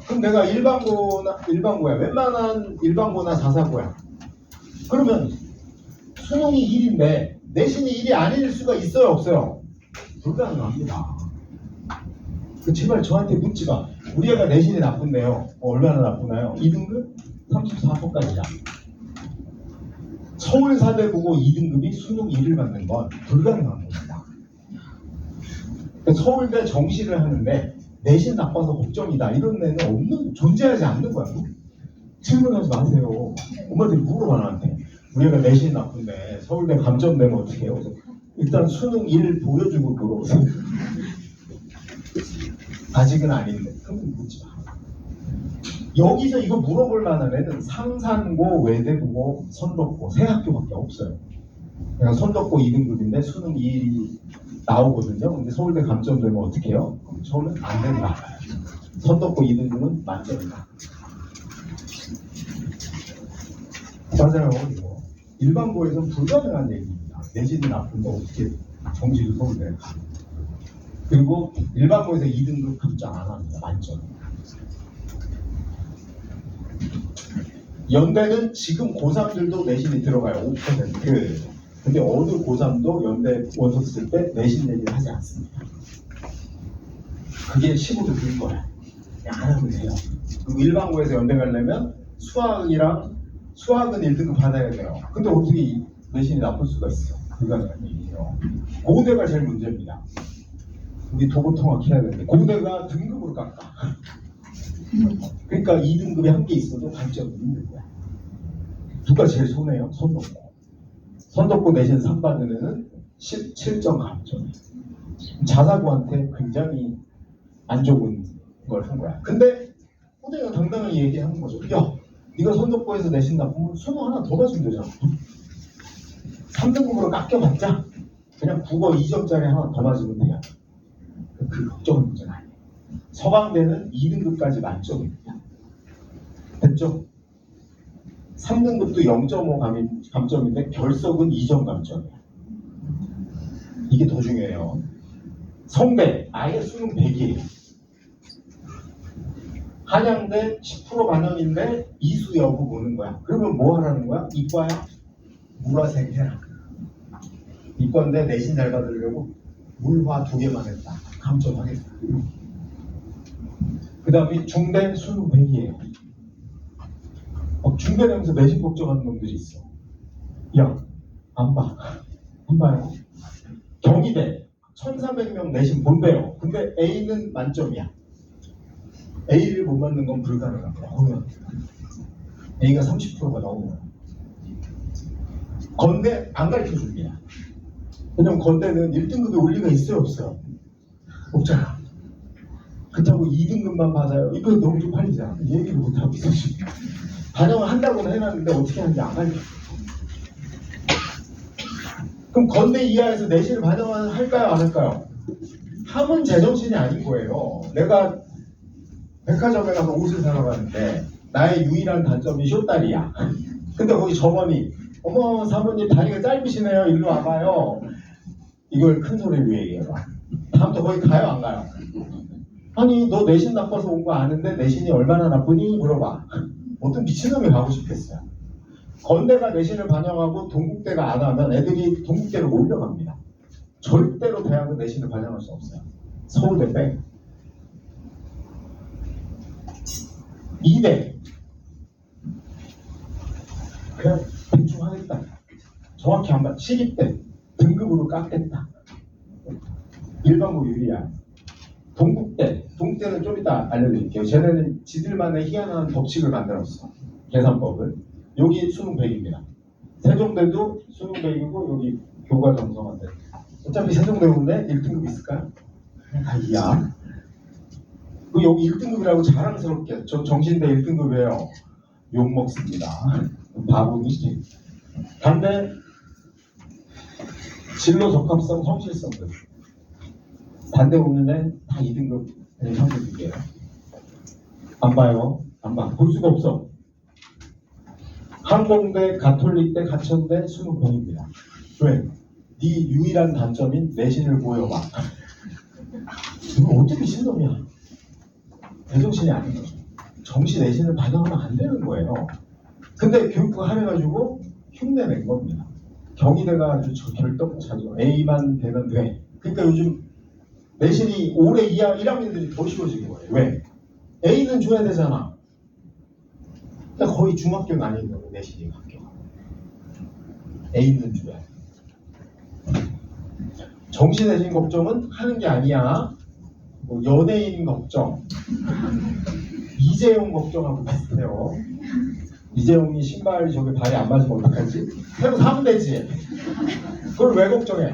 그럼 내가 일반고야. 웬만한 일반고나 자사고야. 그러면 수능이 1인데 내신이 1이 아닐 수가 있어요, 없어요? 불가능합니다. 제발 저한테 묻지 마. 우리 애가 내신이 나쁜데요. 얼마나 나쁘나요? 2등급 34%까지야. 서울사대 보고 2등급이 수능 1을 받는 건 불가능한 겁니다. 서울대 정시를 하는데 내신 나빠서 걱정이다 이런 애는 존재하지 않는 거야. 질문하지 마세요. 엄마들이 물어봐 나한테. 우리 애가 내신 나쁜데 서울대 감점 되면 어떻게 해요? 일단 수능 1 보여주고 물어보세요. 아직은 아닌데. 그럼 묻지 마. 여기서 이거 물어볼 만한 애는 상산고, 외대부고, 선덕고 세 학교밖에 없어요. 그냥 선덕고 2등급인데 수능 2 나오거든요. 근데 서울대 감점되면 어떻게 해요? 저는 안 된다. 선덕고 2등급은 만점이다. 맞아요. 이거 일반고에서는 불가능한 얘기입니다. 내신이 나쁜데 어떻게 정시를 서울대 가. 그리고 일반고에서 2등급 급장 안 합니다. 만점. 연대는 지금 고3들도 내신이 들어가요. 5%. 근데 어느 고3도 연대 원서 쓸 때 내신 얘기를 하지 않습니다. 그게 시고도 들 거야. 그냥 안 하면 돼요. 그리고 일반고에서 연대 가려면 수학은 1등급 받아야 돼요. 근데 어떻게 내신이 나쁠 수가 있어? 불가능한 얘기예요. 고대가 제일 문제입니다. 우리 도보통학 해야 되는데 고대가 등급으로 깎아. 그러니까 2등급에 한 개 있어도 감점이 있는 거야. 누가 제일 손해요? 선덕고. 선덕고 내신 3 받는 애는 17점 감점. 자사고한테 굉장히 안 좋은 걸 한 거야. 근데 후대가 당당하게 얘기하는 거죠. 야, 네가 선덕고에서 내신 나쁘면 수능 하나 더 봐주면 되잖아. 3등급으로 깎여봤자 그냥 국어 2점짜리 하나 더 맞으면 돼요. 그 걱정은 문제는 아니에요. 서강대는 2등급까지 만점입니다. 됐죠? 3등급도 0.5 감점인데 결석은 2점 감점이에요. 이게 더 중요해요. 성대 아예 수능 100이에요. 한양대 10% 반영인데 이수 여부 보는 거야. 그러면 뭐 하라는 거야? 이과야? 물화생 해라. 이과인데 내신 잘 받으려고 물화 2개만 했다. 감점하겠다. 그 다음에 중대 수능 100이에요. 중대 되면서 내신 걱정하는 놈들이 있어. 야, 안 봐. 안 봐요. 경희대 1300명 내신 본대요. 근데 A는 만점이야. A를 못 받는 건 불가능합니다. 보면 A가 30%가 나오면 건대 안 가르쳐줍니다. 왜냐면 건대는 1등급에 올 리가 있어요 없어요? 없잖아. 그렇다고 2등급만 받아요. 이거 너무 쪽팔리잖아. 얘기를 못하고 있어 지금. 반영을 한다고는 해놨는데 어떻게 하는지 안 가르쳐. 그럼 건대 이하에서 내신을 반영을 할까요 안 할까요? 하면 제정신이 아닌 거예요. 내가 백화점에 가서 옷을 사러 가는데 나의 유일한 단점이 쇼다리야. 근데 거기 점원이 어머 사모님 다리가 짧으시네요. 일로 와봐요. 이걸 큰 소리로 얘기해봐. 다음부터 거기 가요 안 가요? 아니 너 내신 나빠서 온 거 아는데 내신이 얼마나 나쁘니? 물어봐. 어떤 미친놈이 가고 싶겠어요. 건대가 내신을 반영하고 동국대가 안 하면 애들이 동국대로 몰려갑니다. 절대로 대학은 내신을 반영할 수 없어요. 서울대 빼. 2대 그냥 대충 하겠다. 정확히 안 봐. 시립대 등급으로 깎겠다. 일반고 유리야. 동국대는 좀 이따 알려드릴게요. 쟤네는 지들만의 희한한 법칙을 만들었어. 계산법을. 여기 수능 100입니다. 세종대도 수능 100이고 여기 교과 정성한대. 어차피 세종대인데 1등급 있을까요? 다 이야. 여기 1등급이라고 자랑스럽게 저 정신대 1등급이에요. 욕먹습니다. 바보니. 반대 진로 적합성 성실성들 반대 없는데 다 2등급 성적이에요. 안 봐요. 안 봐. 볼 수가 없어. 항공대, 가톨릭대, 가천대 수능 100입니다. 왜? 네 유일한 단점인 내신을 보여봐. 이거 어떻게 신놈이야? 제정신이 아닌 거죠. 정시 내신을 반영하면 안 되는 거예요. 근데 교육부가 하려가지고 흉내낸 겁니다. 경희대가 아주 결떡차죠. A만 되면 돼. 그러니까 요즘 내신이 올해 1학년들이 더 쉬워지는 거예요. 왜? A는 줘야 되잖아. 그러니까 거의 중학교 난이도로 내신이 바뀌어. A는 줘야 돼. 정시 내신 걱정은 하는 게 아니야. 뭐 연예인 걱정, 이재용 걱정하고 비슷해요. 이재용이 신발 저기 발에 안 맞으면 어떡하지? 새로 사면 되지. 그걸 왜 걱정해?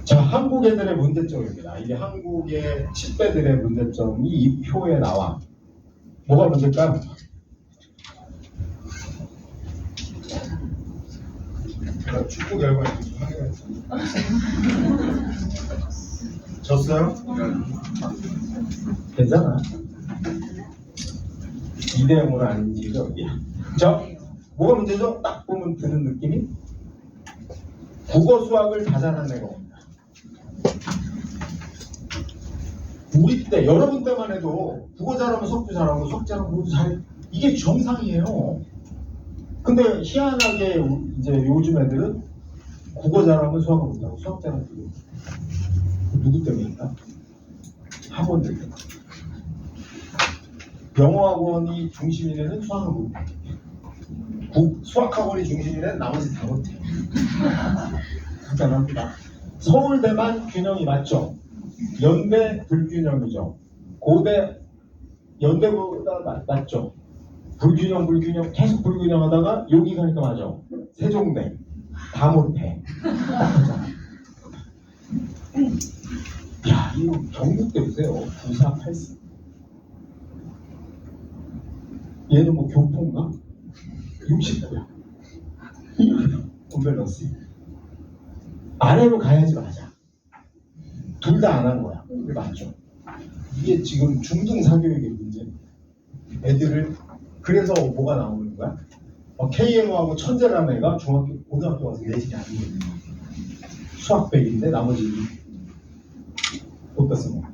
자, 한국 애들의 문제점입니다. 이게 한국의 10대들의 문제점이 이 표에 나와. 뭐가 문제일까요? 축구 결과 좀 확인했습니다. 졌어요? 괜찮아. 2대0으로 아닌지 어디야. 자, 뭐가 문제죠? 딱 보면 드는 느낌이 국어 수학을 다 잘하는 애가 없다. 우리 때, 여러분 때만 해도 국어 잘하면 수학도 잘하고 수학 잘하면 모두 잘해. 이게 정상이에요. 근데 희한하게 이제 요즘 애들은 국어 잘하면 수학을 못하고 수학 잘하면 국어 못하고. 누구 때문일까? 학원들 때문에. 영어 학원이 중심인 애는 수학을 못해. 수학 학원이 중심인 애는 나머지 다 못해. 간단합니다. 서울대만 균형이 맞죠? 연대 불균형이죠. 고대 연대보다 맞죠? 불균형 계속 불균형하다가 여기 가니까 맞아. 세종대 다 못해. 야, 이거 경북대 보세요. 9484. 얘는 뭐 교포인가? 69야. 언밸런스. 아래로 가야지 맞아. 둘 다 안 한 거야. 이게 맞죠? 이게 지금 중등 사교육의 문제. 애들을 그래서 뭐가 나오는 거야? KMO하고 천재라는 애가 고등학교 와서 내신이 안 되는 거야. 수학 100인데 나머지 어디다 쓴 거야?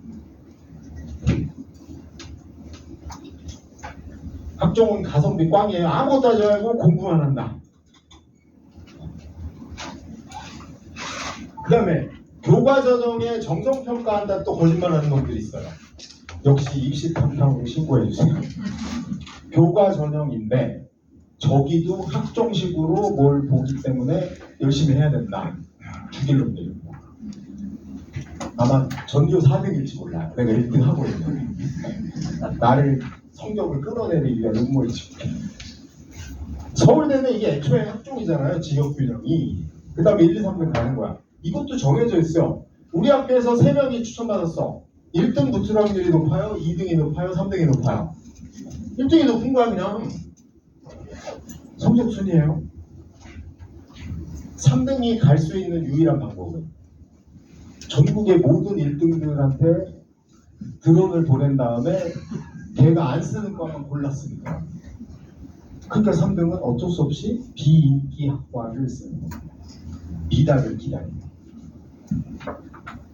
학종은 가성비 꽝이에요. 아무것도 하지 말고 공부만 한다. 그 다음에 교과전형에 정성평가한다 또 거짓말하는 놈들이 있어요. 역시 입시 탐탐으로 신고해주세요. 교과전형인데 저기도 학종식으로 뭘 보기 때문에 열심히 해야 된다. 죽일 놈들입니다. 아마 전교 4등일지 몰라요. 내가 1등 하고 있는 나를 성적을 끌어내기 위한 음모를 치고. 서울대는 이게 애초에 학종이잖아요. 지역균형이. 그 다음에 1, 2, 3등 가는 거야. 이것도 정해져 있어요. 우리 학교에서 3명이 추천받았어. 1등 붙을 확률이 높아요? 2등이 높아요? 3등이 높아요? 1등이 높은 거야 그냥. 성적 순이에요. 3등이 갈 수 있는 유일한 방법은 전국의 모든 1등들한테 드론을 보낸 다음에 걔가 안 쓰는 거만 골랐습니다. 그러니까 3등은 어쩔 수 없이 비인기 학과를 쓰는 겁니다. 미달을 기다립니다.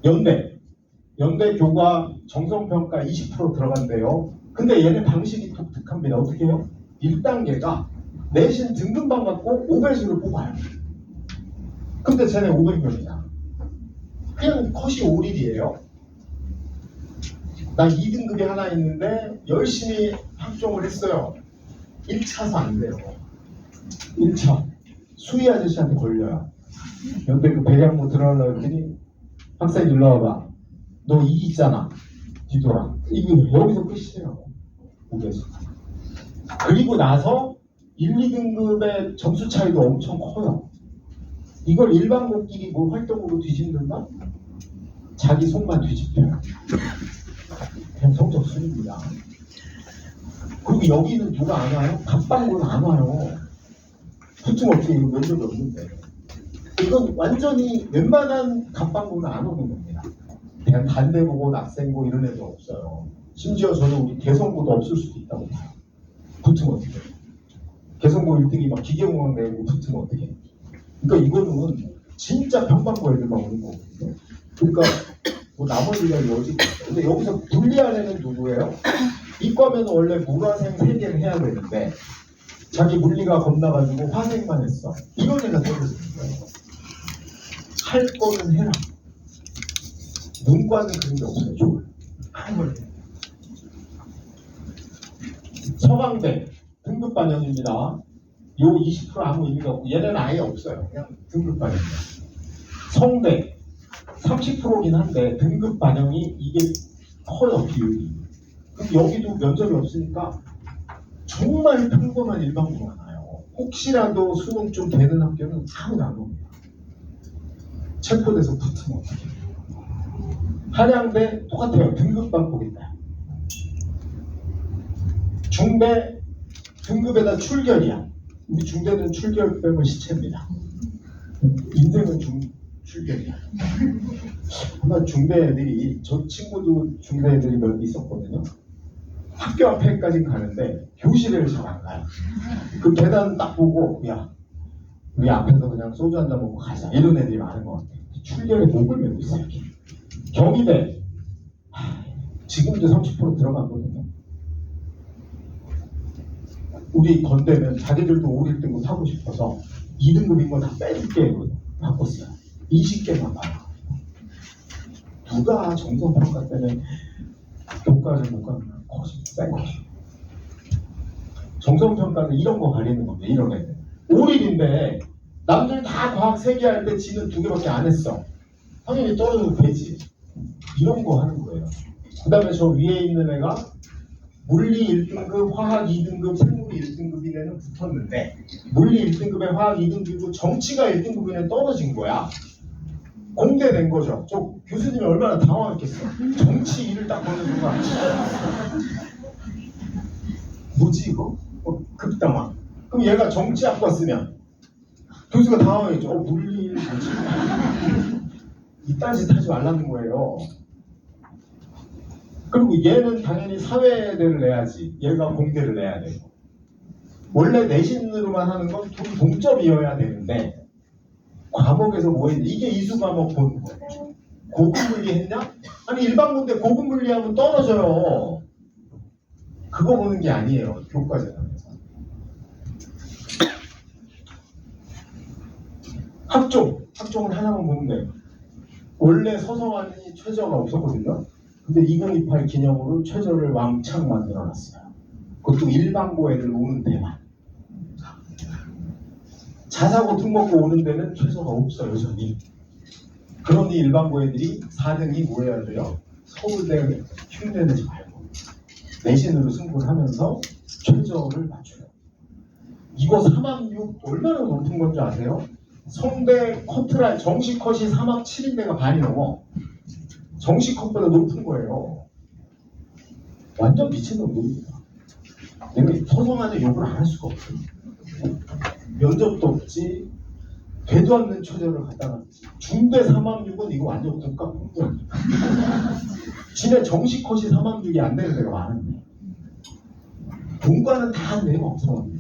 연대 교과 정성평가 20% 들어간대요. 근데 얘네 방식이 독특합니다. 어떻게 해요? 1단계가 내신 등급만 갖고 5배수를 뽑아요. 근데 쟤네 500명이야. 그냥 컷이 5일이에요. 나 2등급이 하나 있는데 열심히 학종을 했어요. 1차서 안 돼요. 1차 수희 아저씨한테 걸려요. 연대 그 백양모 들어가려고 했더니 학생 일로 와봐. 너 이 있잖아. 뒤돌아. 이거 여기서 끝이에요. 5배수. 그리고 나서 1, 2등급의 점수 차이도 엄청 커요. 이걸 일반고끼리 뭐 활동으로 뒤집는다? 자기 속만 뒤집혀요. 그냥 성적 순입니다. 그리고 여기는 누가 안 와요? 갑방구는 안 와요. 보통 어떻게 이거 면접이 없는데. 이건 완전히 웬만한 갑방구는 안 오는 겁니다. 그냥 단대보고 낙생고 이런 애도 없어요. 심지어 저는 우리 개성고도 없을 수도 있다고 봐요. 붙으면 어떻게 해요? 개성고 1등이 막 기계공학 내고 붙으면 어떻게 해요? 그러니까 이거는 진짜 평방고 애들만 오는 거거든요. 그러니까 뭐 나머지가 여지. 근데 여기서 불리한 애는 누구예요? 이과면 원래 물화생 3개를 해야 되는데 자기 물리가 겁나가지고 화생만 했어. 이런 애가 떨어지는 거예요. 할 거는 해라. 문과는 그런 게 없어요. 좋을. 하는 걸 해. 서강대 등급 반영입니다. 요 20% 아무 의미가 없고 얘네는 아예 없어요. 그냥 등급 반영이에요. 성대 30%긴 한데 등급 반영이 이게 커요 비율이. 그럼 여기도 면접이 없으니까 정말 평범한 일반고가 나요. 혹시라도 수능 좀 되는 학교는 아무도 안 옵니다. 체포돼서 붙으면 어떡해. 한양대 똑같아요. 등급만 보겠다. 중대 등급에다 출결이야. 우리 중대는 출결 빼면 시체입니다. 인생은 출결이야. 아마 중대 애들이, 저 친구도 중대 애들이 몇 있었거든요. 학교 앞에까지 가는데 교실을 잘 안 가요. 그 계단 딱 보고 야 우리 앞에서 그냥 소주 한잔 먹고 가자 이런 애들이 많은 것 같아요. 출결에 목을 메고 있어요. 이렇게. 경희대 지금도 30% 들어가거든요. 우리 건대는 자기들도 5, 1등급 하고 싶어서 2등급인 거 다 빼줄게 바꿨어요. 20개만 받아. 누가 정성평가 때문에 교과를 못 가는 거지. 뺀 거지. 정성평가는 이런 거 가리는 겁니다. 이런 애들. 5일인데 남들 다 과학 3개 할 때 지는 2개밖에 안 했어. 당연히 떨어져도 되지. 이런 거 하는 거예요. 그 다음에 저 위에 있는 애가 물리 1등급, 화학 2등급, 생물이 1등급인 애는 붙었는데 물리 1등급에 화학 2등급이고 정치가 1등급인 애는 떨어진 거야. 공대된 거죠. 저 교수님이 얼마나 당황했겠어. 정치 1을 딱 보는 순간 뭐지 이거? 급당황. 그럼 얘가 정치학과 쓰면 교수가 당황했죠. 물리 1 뭐지? 이딴 짓 하지 말라는 거예요. 그리고 얘는 당연히 사회대를 내야지. 얘가 공대를 내야 되고. 원래 내신으로만 하는 건 둘이 동점이어야 되는데 과목에서 뭐 했냐? 이게 이수 과목 보는 거예요. 고급물리 했냐? 아니 일반고인데 고급물리 하면 떨어져요. 그거 보는 게 아니에요. 교과제도에서. 학종을 하나만 보면 돼요. 원래 서성한이 최저가 없었거든요. 근데 2028 기념으로 최저를 왕창 만들어놨어요. 그것도 일반고 애들 오는 데만. 자사고 특목고 오는 데는 최저가 없어요. 여전히. 그러니 일반고 애들이 4등이 뭐 해야 돼요? 서울대 흉내내지 말고 내신으로 승부를 하면서 최저를 맞춰요. 이거 3학년 얼마나 높은 건지 아세요? 성대 커트라인 정식 컷이 3학 7인데가 반이 넘어. 정식 컷보다 높은 거예요. 완전 미친놈들입니다. 내가 서성한테 욕을 안 할 수가 없어요. 면접도 없지. 되도 않는 최저를 갖다가 중대 3학년은 이거 완전 국가 공부야. 지네 정식 컷이 3학년이 안 되는 데가 많은데 본과는 다 안 돼요. 성원이.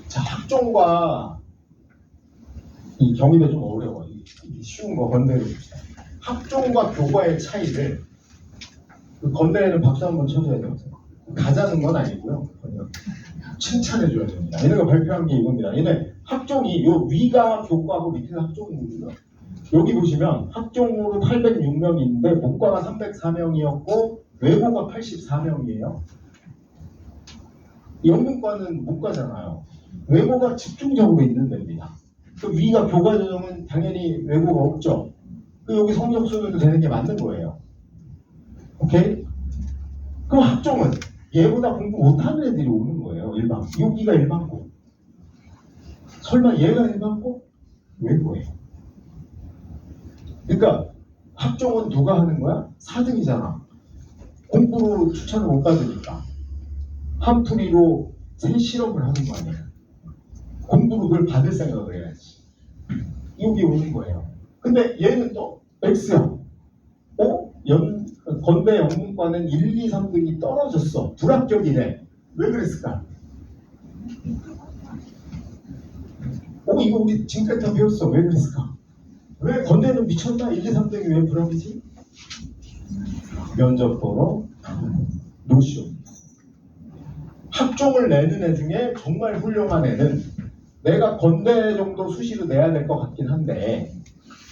자, 학종과 이 경희대 좀 어려워. 쉬운 거 건대로 봅시다. 학종과 교과의 차이를 그 건대에는 박수 한번 쳐줘야 돼요. 가자는 건 아니고요. 칭찬해줘야 됩니다. 얘네가 발표한 게 이겁니다. 얘네 학종이 요 위가 교과고 밑에는 학종이거든요. 여기 보시면 학종으로 806명인데 문과가 304명이었고 외고가 84명이에요. 영문과는 문과잖아요. 외고가 집중적으로 있는 데입니다. 그 위가 교과 전형은 당연히 외고가 없죠. 그 여기 성적 수준도 되는 게 맞는 거예요. 오케이? 그럼 학종은 얘보다 공부 못하는 애들이 오는 거예요. 일반. 여기가 일반고. 설마 얘가 일반고? 외고예요. 그러니까 학종은 누가 하는 거야? 4등이잖아. 공부로 추천을 못 받으니까. 한풀이로 새 실험을 하는 거 아니에요. 공부로 그걸 받을 생각을 해야지. 여기 오는 거예요. 근데 얘는 또 X야. 건대 영문과는 1, 2, 3등이 떨어졌어. 불합격이네. 왜 그랬을까? 이거 우리 지금까지 다 배웠어. 왜 그랬을까? 왜 건대는 미쳤나? 1, 2, 3등이 왜 불합이지? 면접 보러 노쇼. 학종을 내는 애 중에 정말 훌륭한 애는 내가 건대 정도 수시로 내야 될 것 같긴 한데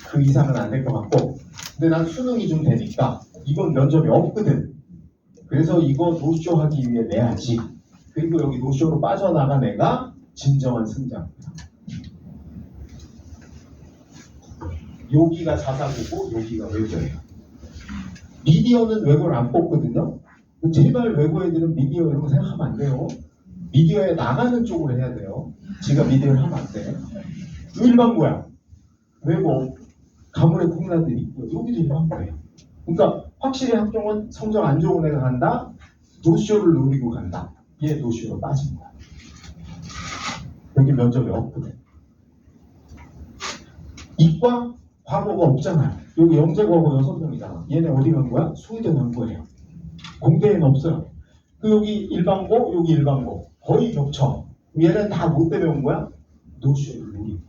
그 이상은 안 될 것 같고 근데 난 수능이 좀 되니까 이건 면접이 없거든. 그래서 이거 노쇼 하기 위해 내야지. 그리고 여기 노쇼로 빠져나간 애가 진정한 승자입니다. 여기가 자사고고 여기가 외고예요. 미디어는 외고를 안 뽑거든요. 제발 외고 애들은 미디어 이런 거 생각하면 안 돼요. 미디어에 나가는 쪽으로 해야 돼요. 지가 미디어를 하면 안 돼. 일반고야. 외고 가문의 콩나들이 있고 여기도 일반고예요. 그러니까 확실히 학종은 성적 안 좋은 애가 간다. 노쇼를 노리고 간다. 얘 노쇼로 빠진 거야. 여기 면접이 없거든. 이과 과거가 없잖아요. 여기 영재과거 6명이잖아. 얘네 어디 간 거야? 수의대 간 거예요. 공대에는 없어요. 그 여기 일반고, 여기 일반고 거의 겹쳐. 얘는 다 못 배운 거야? 노쇼를 노리고.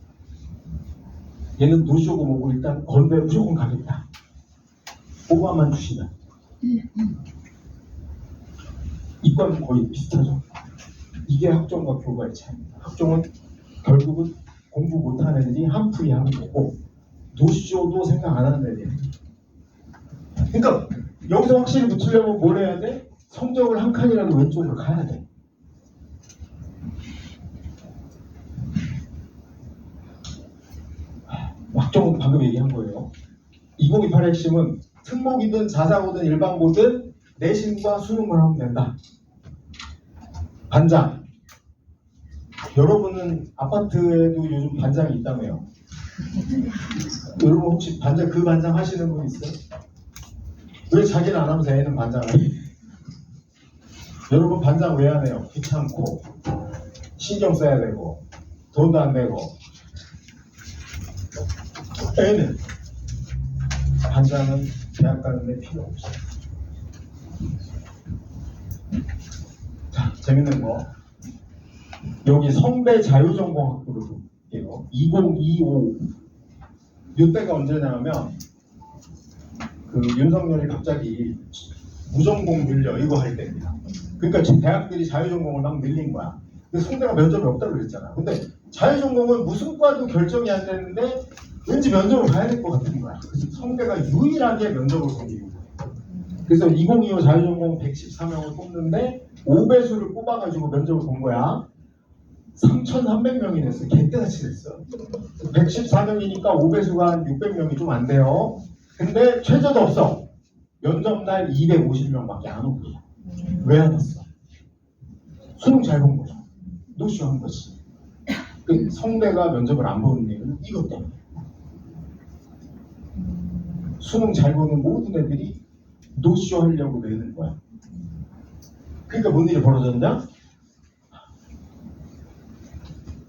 얘는 노쇼고 뭐고 일단 건대 무조건 가겠다. 오바만 주시면. 이과는 거의 비슷하죠. 이게 학종과 교과의 차이입니다. 학종은 결국은 공부 못하는 애들이 한풀이 하는 거고 노쇼도 생각 안 하는 애들이. 그러니까 여기서 확실히 붙으려면 뭘 해야 돼? 성적을 한 칸이라도 왼쪽으로 가야 돼. 학종은 방금 얘기한 거예요. 2028의 핵심은 특목이든 자사고든 일반고든 내신과 수능만 하면 된다. 반장. 여러분은 아파트에도 요즘 반장이 있다며요. 여러분 혹시 반장 그 반장 하시는 분 있어요? 왜 자기는 안 하면서 애는 반장을 해? 여러분 반장 왜 안 해요? 귀찮고 신경 써야 되고 돈도 안 되고. 애는 반장은 대학 가는데 필요 없어요. 자, 재밌는 거. 여기 성대 자유전공학부를 볼게요. 2025. 이때가 언제냐면 그 윤석열이 갑자기 무전공 늘려 이거 할 때입니다. 그러니까 지금 대학들이 자유전공을 막 늘린 거야. 근데 성대가 면접이 없다고 그랬잖아. 근데 자유전공은 무슨 과도 결정이 안 되는데 왠지 면접을 가야 될 것 같은 거야. 그래서 성대가 유일하게 면접을 보기로 거예요. 그래서 2025 자유전공 114명을 뽑는데 5배수를 뽑아가지고 면접을 본 거야. 3,300명이 됐어. 개떼같이 됐어. 114명이니까 5배수가 한 600명이 좀 안 돼요. 근데 최저도 없어. 면접날 250명밖에 안 오고. 왜 안 왔어? 수능 잘 본 거죠. 노쇼 한 거지. 그 성대가 면접을 안 보는 이유는 이것 때문에. 수능 잘 보는 모든 애들이 노쇼 하려고 내는 거야. 그러니까 뭔 일이 벌어졌냐?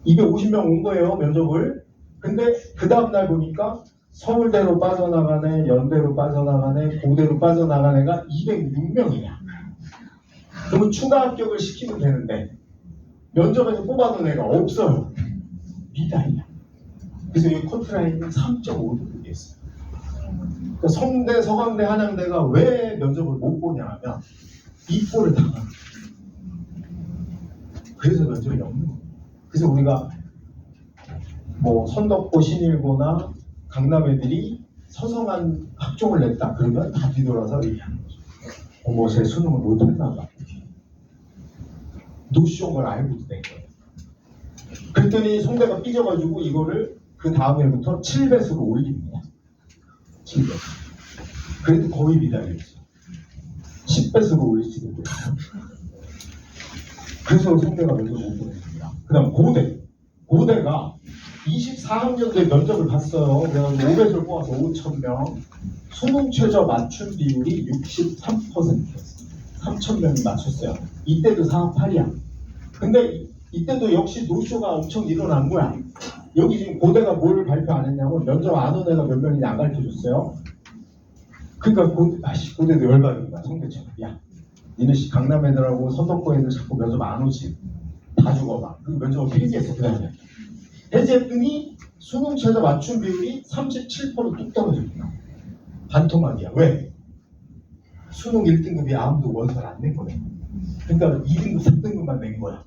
250명 온 거예요, 면접을. 근데 그 다음날 보니까 서울대로 빠져나가네, 연대로 빠져나가네, 고대로 빠져나간 애가 206명이야. 그러면 추가 합격을 시키면 되는데 면접에서 뽑아놓은 애가 없어요. 미달이야. 그래서 이 커트라인은 3.5도 그게 있어요. 그러니까 성대, 서강대, 한양대가 왜 면접을 못 보냐 하면 입고를 당하는 거예요. 그래서 면접이 없는 거예요. 그래서 우리가 뭐 선덕고 신일고나 강남 애들이 서성한 학종을 냈다 그러면 다 뒤돌아서 얘기하는 거죠. 뭐 제 수능을 못했나 봐. 노쇼인 걸 알고도 낸 거예요. 그랬더니 성대가 삐져가지고 이거를 그 다음 해부터 7배수로 올립니다. 7배. 그래도 거의 미달이었어요. 10배수로 올리시게 돼요. 그래서 성대가 면접을 못 보냈습니다. 그 다음 고대. 고대가 24학년도에 면접을 봤어요. 그래가지고 5배수를 뽑아서 5,000명. 수능 최저 맞춤 비율이 63%였어요. 3,000명이 맞췄어요. 이때도 4.8이야. 근데 이때도 역시 노쇼가 엄청 일어난 거야. 여기 지금 고대가 뭘 발표 안 했냐면 면접 안 온 애가 몇 명인지 안 가르쳐줬어요. 그러니까 고대도 열받은 거야. 성대처럼. 야, 니네 강남 애들하고 선덕고 애들 자꾸 면접 안 오지. 다 죽어봐. 그 면접을 폐지했어. 그 다음에 폐지했더니 수능 최저 맞춤 비율이 37%뚝 떨어집니다. 반토막이야. 왜? 수능 1등급이 아무도 원서를 안 낸 거예요. 그러니까 2등급, 3등급만 낸 거야.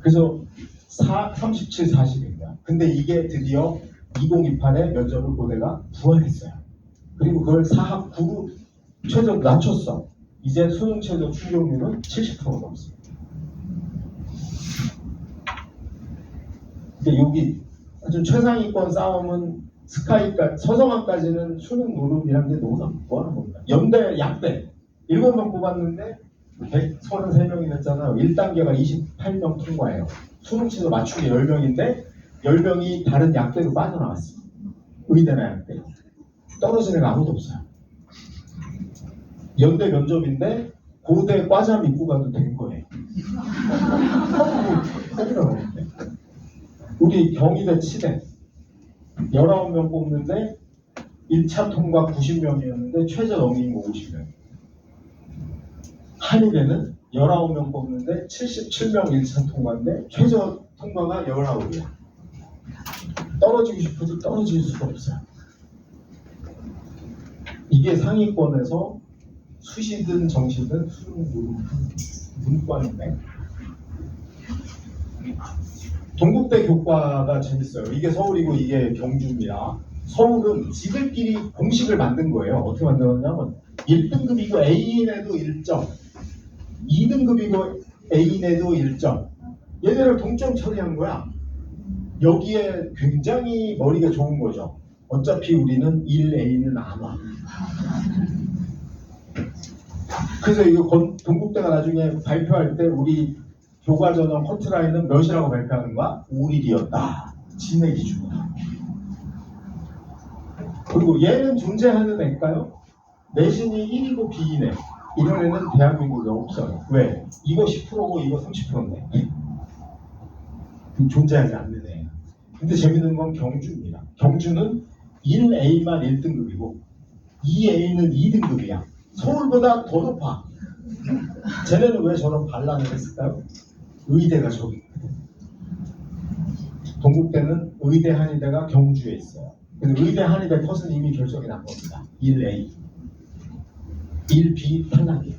그래서 37, 40입니다. 근데 이게 드디어 2028에 면접을 고대가 부활했어요. 그리고 그걸 4합 9로 최저 낮췄어. 이제 수능 최저 충족률은 70% 넘습니다. 근데 여기 좀 최상위권 싸움은 스카이까지, 서성학까지는 수능 노름이라는 게 너무 뭐하는 겁니다. 연대, 약대 7명 뽑았는데 133명이 됐잖아요. 1단계가 28명 통과해요. 수능치도 맞추기 10명인데 10명이 다른 약대로 빠져나왔어. 의대나 약대로. 떨어진 애가 아무도 없어요. 연대 면접인데 고대 과자 믿고 가도 된 거예요. 우리 경희대 치대 19명 뽑는데 1차 통과 90명이었는데 최저 넘긴 거 50명. 한의대는 19명 뽑는데 77명 1차 통과인데 최저 통과가 19이야. 떨어지고 싶어도 떨어질 수가 없어요. 이게 상위권에서 수시든 정시든 수능 문과인데 동국대 교과가 재밌어요. 이게 서울이고 이게 경주입니다. 서울은 지들끼리 공식을 만든 거예요. 어떻게 만들었냐면 1등급이고 A인에도 1점, 2등급이고 A인에도 1점. 얘네를 동점 처리한 거야. 여기에 굉장히 머리가 좋은 거죠. 어차피 우리는 1A는 안 와. 그래서 이거 동국대가 나중에 발표할 때 우리 교과전형 커트라인은 몇이라고 발표하는 거야? 5일이었다. 진의 기준으로. 그리고 얘는 존재하는 애일까요? 내신이 1이고 B이네. 이런 애는 대한민국에 없어요. 왜? 이거 10%고 이거 30%인데. 존재하지 않는 애. 근데 재밌는 건 경주입니다. 경주는 1A만 1등급이고 2A는 2등급이야. 서울보다 더 높아. 쟤네는 왜 저런 반란을 했을까요? 의대가 저기 있거든. 동국대는 의대 한의대가 경주에 있어요. 근데 의대 한의대 컷은 이미 결정이 난 겁니다. 1A 1B 탈락이에요.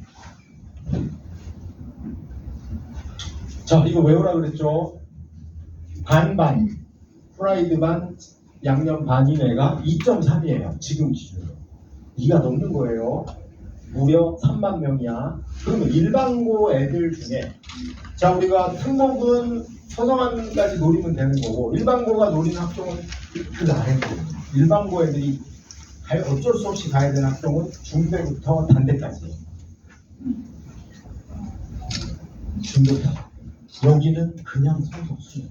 자, 이거 외우라 그랬죠? 반반 프라이드 반 양념 반인 애가 2.3이에요. 지금 기준으로. 2가 넘는 거예요. 무려 3만 명이야. 그러면 일반고 애들 중에 자, 우리가 특목은 서성한까지 노리면 되는 거고 일반고가 노리는 학종은 그 아래인 거예요. 일반고 애들이 어쩔 수 없이 가야 되는 학종은 중대부터 단대까지예요. 중대부터. 여기는 그냥 성적순.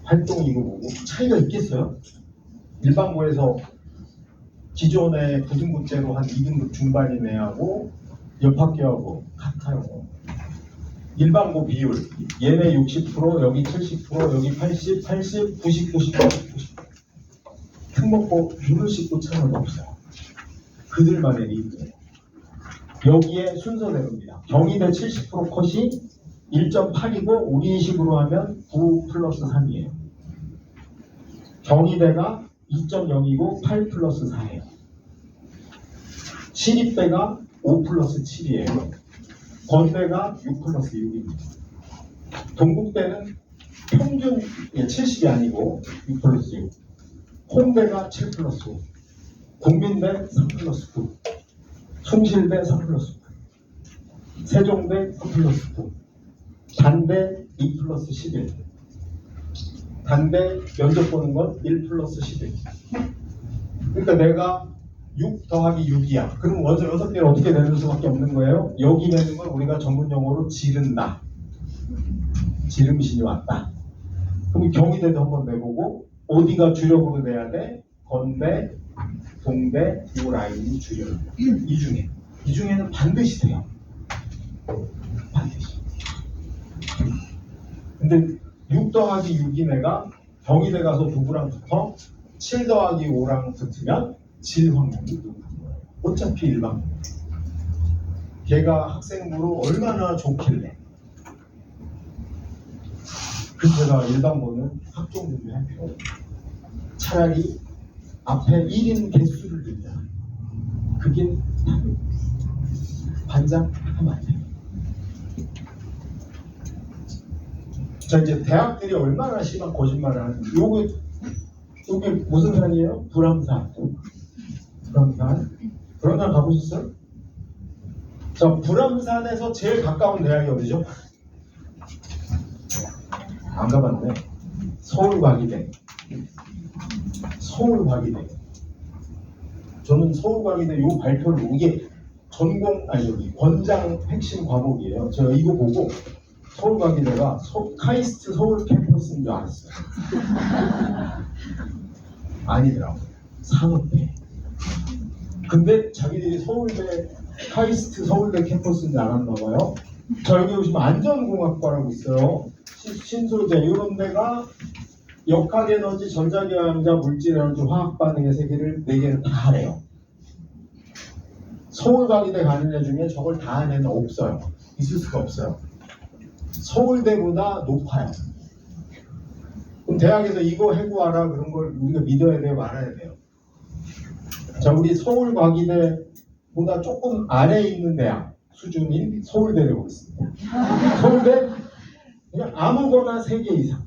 활동이고 뭐고 차이가 있겠어요? 일반고에서 기존의 부등급제로 한 2등급 중반인 애하고 옆학교하고 같아요. 일반고 비율 얘네 60% 여기 70% 여기 80, 80, 90, 90, 90. 특목고 눈을 씻고 차는 없어요. 그들만의 리그예요. 여기에 순서대로입니다. 경희대 70% 컷이 1.8이고 우리 식으로 하면 9 플러스 3이에요. 경희대가 2.0이고 8 플러스 4예요. 시립대가 5 플러스 7이에요. 건대가 6 플러스 6입니다. 동국대는 평균 70이 아니고 6 플러스 6. 홍대가 7 플러스 5. 국민대 3 플러스 9. 숭실대 3 플러스 9. 세종대 9 플러스 9. 단대 2 플러스 11. 단대 면접 보는 건 1 플러스 11. 그러니까 내가 6 더하기 6이야. 그럼 원서 6개를 어떻게 내는 수밖에 없는 거예요? 여기 내는 건 우리가 전문 용어로 지른다. 지름신이 왔다. 그럼 경희대도 한번 내보고 어디가 주력으로 내야 돼? 건대, 동대, 이 라인이 주력. 이 중에는 반드시 돼요. 반드시. 근데 6 더하기 6인 애가 경희대 가서 누구랑 붙어? 7 더하기 5랑 붙으면 질 확률이 높은 거예요. 어차피 일반. 걔가 학생부로 얼마나 좋길래. 그래서 제가 일반고는 학종 준비할 필요 없어요. 차라리 앞에 1인 개수를 늘려. 그게 답이에요. 반장 하면 안 돼요. 자, 이제 대학들이 얼마나 심한 거짓말을 하는지. 요게 무슨 산이에요? 불암산. 불암산 가보셨어요? 자, 불암산에서 제일 가까운 대학이 어디죠? 안 가봤네. 서울과기대. 서울과기대. 저는 서울과기대 요 발표를 이게 권장 핵심 과목이에요. 제가 이거 보고 서울과기대가 카이스트 서울 캠퍼스인 줄 알았어요. 아니더라고요. 산업대. 근데 자기들이 서울대 카이스트 서울대 캠퍼스인 줄 알았나 봐요. 자, 여기 보시면 안전공학과라고 있어요. 신소재 이런 데가 역학에너지, 전자기화학자, 물질에너지, 화학반응의 네 개를 다 하래요. 서울과기대 가는 애 중에 저걸 다 하는 애는 없어요. 있을 수가 없어요. 서울대보다 높아요. 그럼 대학에서 이거 해고하라 그런 걸 우리가 믿어야 돼요, 말아야 돼요? 자, 우리 서울과기대보다 조금 아래에 있는 대학 수준인 서울대를 보겠습니다. 서울대 그냥 아무거나 3개 이상.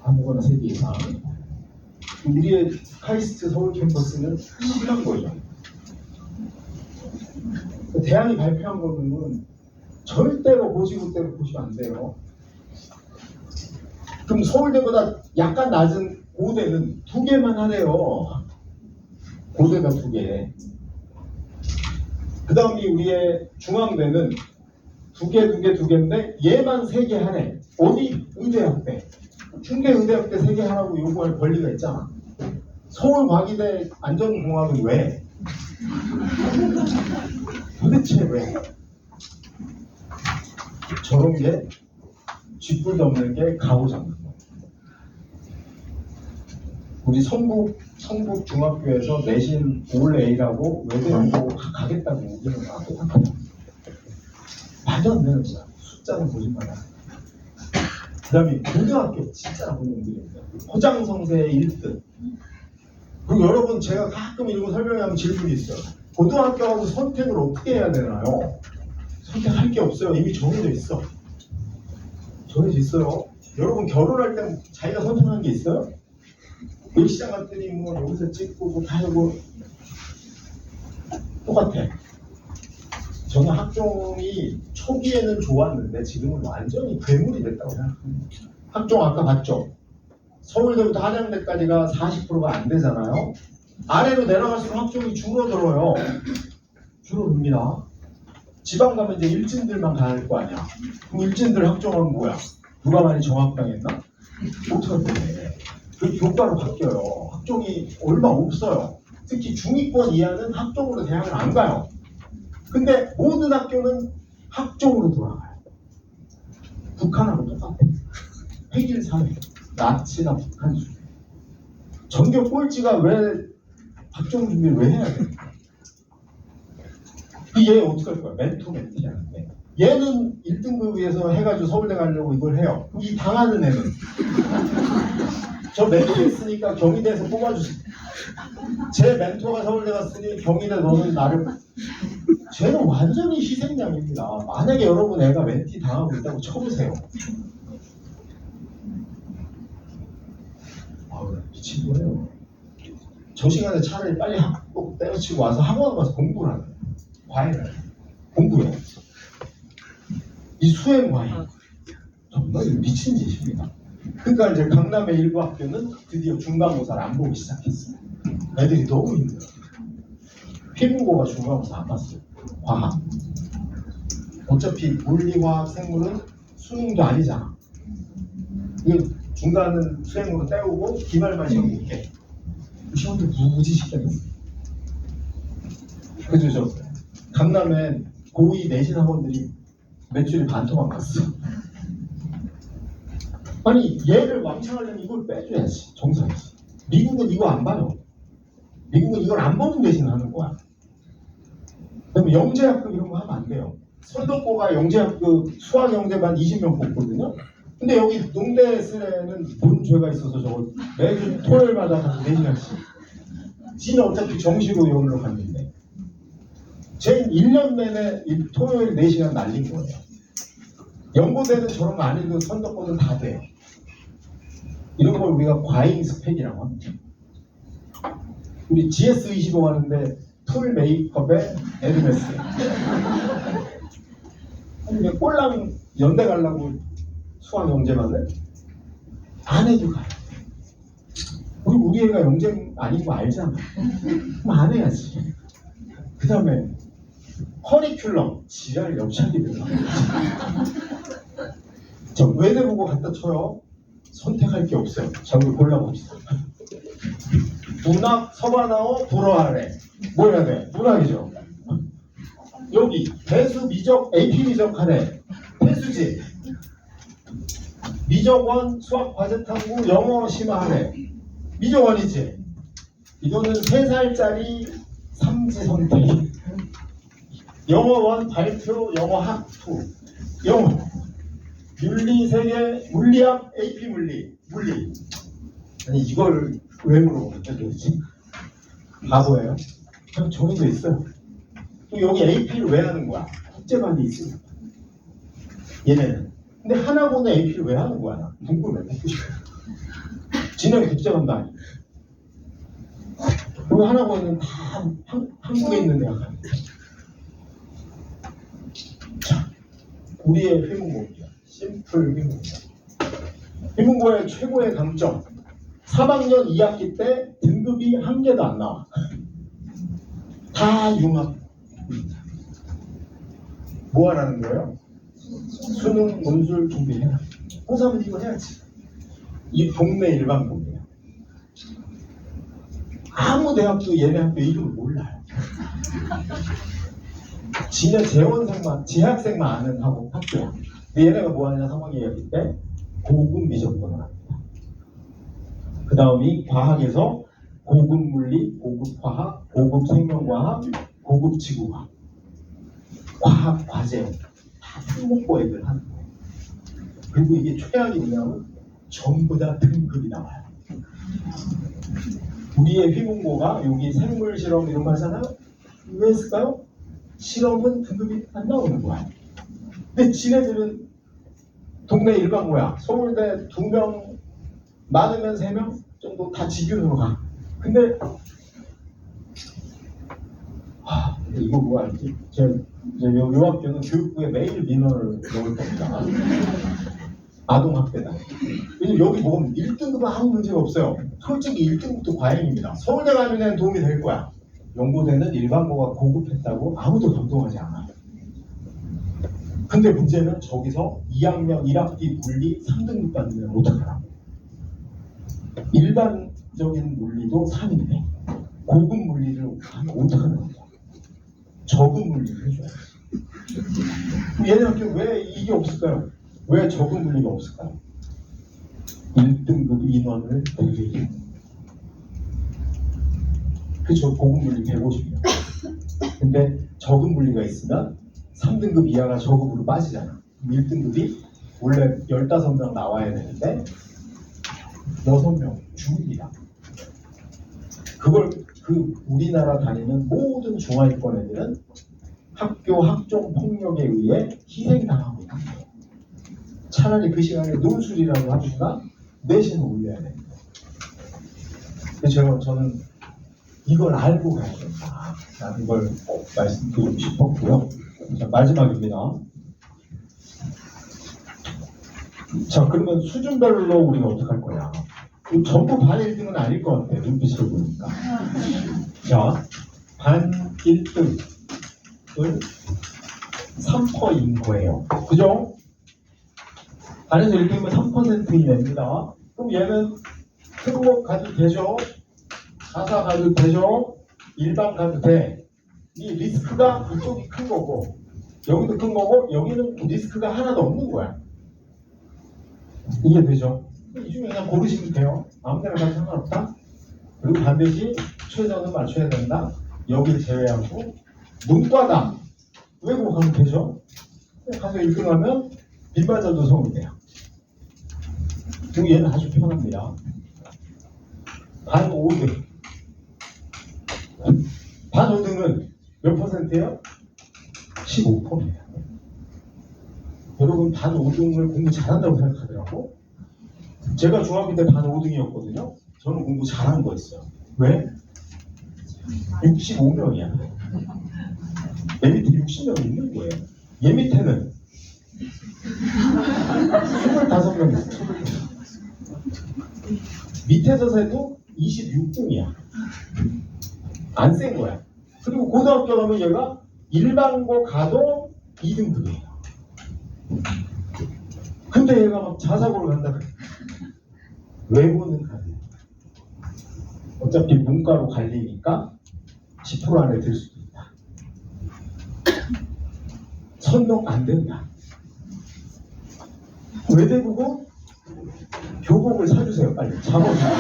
아무거나 3개 이상. 우리의 카이스트 서울 캠퍼스는 심한 거죠. 대학이 발표한 거는 절대로 고지고대로 보시면 안 돼요. 그럼 서울대보다 약간 낮은 고대는 2개만 하래요. 고대가 2개. 그 다음이 우리의 중앙대는 2개인데 얘만 3개 하네. 어디? 의대학대. 충계의대학대 3개 하라고 요구할 권리가 있잖아. 서울과기대 안전공학은 왜? 도대체 왜? 저런 게 쥐뿔도 없는 게 가오잡는 거예요. 우리 성북 중학교에서 내신 올 A라고 외대 연고 가겠다고 우기는 거하고 말도 안 되는 거야. 숫자는 거짓말이야. 그 다음에 고등학교 진짜 나쁜 놈들입니다. 포장성세 1등. 그리고 여러분 제가 가끔 이런 거 설명하면 질문이 있어요. 고등학교 가서 선택을 어떻게 해야 되나요? 선택할 게 없어요. 이미 정해져 있어. 정해져 있어요. 여러분 결혼할 때 자기가 선택한 게 있어요? 여기 시장 갔더니 뭐 여기서 찍고 뭐 다 하고 똑같아. 저는 학종이 초기에는 좋았는데 지금은 완전히 괴물이 됐다고 생각합니다. 학종 아까 봤죠? 서울대부터 한양대까지가 40%가 안 되잖아요. 아래로 내려갈수록 학종이 줄어들어요. 줄어듭니다. 지방 가면 이제 일진들만 가는 거 아니야. 그럼 일진들 학종은 뭐야? 누가 많이 정학당했나? 어떡해. 그 교과로 바뀌어요. 학종이 얼마 없어요. 특히 중위권 이하는 학종으로 대학을 안 가요. 근데 모든 학교는 학종으로 돌아가요. 북한하고 똑같아요. 획일 사회, 나치나 북한 수준. 전교 꼴찌가 왜 학종 준비를 왜 해야 됩니까? 얘 어떻게 할 거야? 멘토멘티야. 얘는 1등급에서 해가지고 서울대 가려고 이걸 해요. 이 당하는 애는 저 멘토 했으니까 경희대에서 뽑아주세요. 제 멘토가 서울대 갔으니 경희대 너는 나를. 쟤는 완전히 희생양입니다. 만약에 여러분 애가 멘티 당하고 있다고 쳐보세요. 아우 미친 거예요. 저 시간에 차라리 빨리 학교 때려치고 와서 학원 가서 공부를 하는 거예요. 과외를 해요. 공부해요. 이 수행 과외 정말 미친 짓입니다. 그러니까 이제 강남의 일부 학교는 드디어 중간고사를 안 보기 시작했어요. 애들이 너무 힘들어요. 피부고가 중간고사 안 봤어요. 과학. 어차피 물리, 화학, 생물은 수능도 아니잖아. 이거 중간은 수행으로 때우고 기말만 시험 볼게. 시험도 무지 시켰어요. 그죠? 저 강남에 고2 내신 학원들이 매출이 반토막 났어. 아니 얘를 왕창하려면 이걸 빼줘야지. 정상이지. 미국은 이거 안 봐요. 미국은 이걸 안 보는 대신 하는 거야. 그다음에 영재학급 이런 거 하면 안 돼요. 선덕고가 영재학급 수학영재반 20명 뽑거든요. 근데 여기 농대 쓰레는 뭔 죄가 있어서 저걸 매주 토요일마다 가서 4시간씩. 지는 어차피 정시로 여기로 갔는데. 쟤는 1년 내내 토요일 4시간 날린 거예요. 연고대는 저런 거 안 해도 선덕고는 다 돼요. 이런 걸 우리가 과잉 스펙이라고 합니다. 우리 GS25 하는데 풀 메이크업에 에르메스. 아니 왜 꼴랑 연대 가려고 수학 영재만 해? 안 해도 가요. 그리고 우리 애가 영재 아닌 거 알잖아. 그럼 안 해야지. 그 다음에 커리큘럼 지랄 옆차기들. 자, 외대보고 갖다 쳐요. 선택할 게 없어요. 자, 우리 골라봅시다. 문학, 서반어어, 불어하래. 뭐 해야 돼? 문학이죠. 여기 배수, 미적, AP 미적 하래. 배수지. 미적원, 수학 과제 탐구, 영어 심화하래. 미적원이지. 이거는 3살짜리 삼지 선택. 영어원 발표, 영어 학투. 영어. 윤리, 세계, 물리학, AP 물리. 아니 이걸 왜 물어보겠다 도대체? 바보예요? 그냥 정해져 있어요. 또 여기 AP를 왜 하는 거야? 국제관이 있으니까. 얘네는. 근데 하나고는 AP를 왜 하는 거야? 나 궁금해. 진영이 국제관도 아니고. 그리고 하나고는 다 한국에 있는 대학 아니고. 자, 우리의 회문고입니다. 심플 회문고. 회문고의 최고의 강점. 3학년 2학기 때 등급이 한 개도 안 나와. 다 융합. 뭐 하라는 거예요? 수능 논술 준비해라. 고3은 이거 해야지. 이 동네 일반고예요. 아무 대학도 얘네 학교 이름을 몰라요. 지네 재원생만, 재학생만 아는 학교야. 근데 얘네가 뭐 하냐, 3학년 2학기 때 고급 미적분을 합니다. 그 다음이 과학에서 고급 물리, 고급 화학, 고급 생명과학, 고급 지구과학, 과학 과제 다 특목고 애들 하는 거예요. 그리고 이게 최악이 뭐냐면 전부 다 등급이 나와요. 우리의 휘문고가 여기 생물 실험 이런 거 하잖아요. 왜 했을까요? 실험은 등급이 안 나오는 거야. 근데 지네들은 동네 일반고야. 서울대 2명, 많으면 3명 정도 다 지균으로 가. 근데 이거 뭐 알지? 요 학교는 교육부에 매일 민원을 넣을 겁니다. 아동학대다. 왜냐면 여기 보면 1등급은 아무 문제가 없어요. 솔직히 1등급도 과잉입니다. 서울대 가면 애는 도움이 될 거야. 연고대는 일반고가 고급했다고 아무도 감동하지 않아요. 근데 문제는 저기서 2학년 1학기 물리 3등급 받으면 어떡하라고. 일반적인 물리도 3인데 고급 물리를 하면 어떡하는 거야. 저급 물리를 해줘야지. 얘네 학교 왜 이게 없을까요? 왜 저급 물리가 없을까요? 1등급 인원을 늘리기. 그쵸, 고급 물리 150명. 근데 저급 물리가 있으면 3등급 이하가 저급으로 빠지잖아. 1등급이 원래 15명 나와야 되는데 6명 죽입니다. 그걸 우리나라 다니는 모든 중하위권 애들은 학교 학종 폭력에 의해 희생당하고 있는 거예요. 차라리 그 시간에 논술이라도 하니까 내신을 올려야 됩니다. 그래서 저는 이걸 알고 가야 된다. 이걸 꼭 말씀드리고 싶었고요. 자, 마지막입니다. 자, 그러면 수준별로 우리가 어떻게 할 거야? 전부 반 1등은 아닐 것 같아요. 눈빛을 보니까. 자, 반 1등을 3%인 거예요. 그죠? 반에서 1등이면 3%이 됩니다. 그럼 얘는 특목 가도 되죠? 자사 가도 되죠? 일반 가도 돼. 이 리스크가 이쪽이 큰 거고 여기도 큰 거고 여기는 리스크가 하나도 없는 거야. 이게 되죠? 이 중에 그냥 고르시면 돼요. 아무데나 가도 상관없다. 그리고 반드시 최저는 맞춰야 된다. 여기를 제외하고 문과다. 외국 가면 되죠? 가서 1등하면 빈반자도 성공돼요. 그리고 얘는 아주 편합니다. 반 5등. 반 5등은 몇 퍼센트예요? 15%예요. 여러분 반 5등을 공부 잘한다고 생각하더라고. 제가 중학교 때 반 5등이었거든요. 저는 공부 잘한 거였어요. 왜? 65명이야. 내 밑에 60명 있는 거예요. 얘 밑에는 25명 있어요. 밑에서 세도 26등이야. 안 센 거야. 그리고 고등학교 가면 얘가 일반고 가도 2등급이에요. 근데 얘가 막 자사고를 간다 그래. 외고는 가요. 어차피 문과로 갈리니까 10% 안에 들 수도 있다. 선동 안 된다. 외대국어 교복을 사주세요. 빨리 잡아주세요.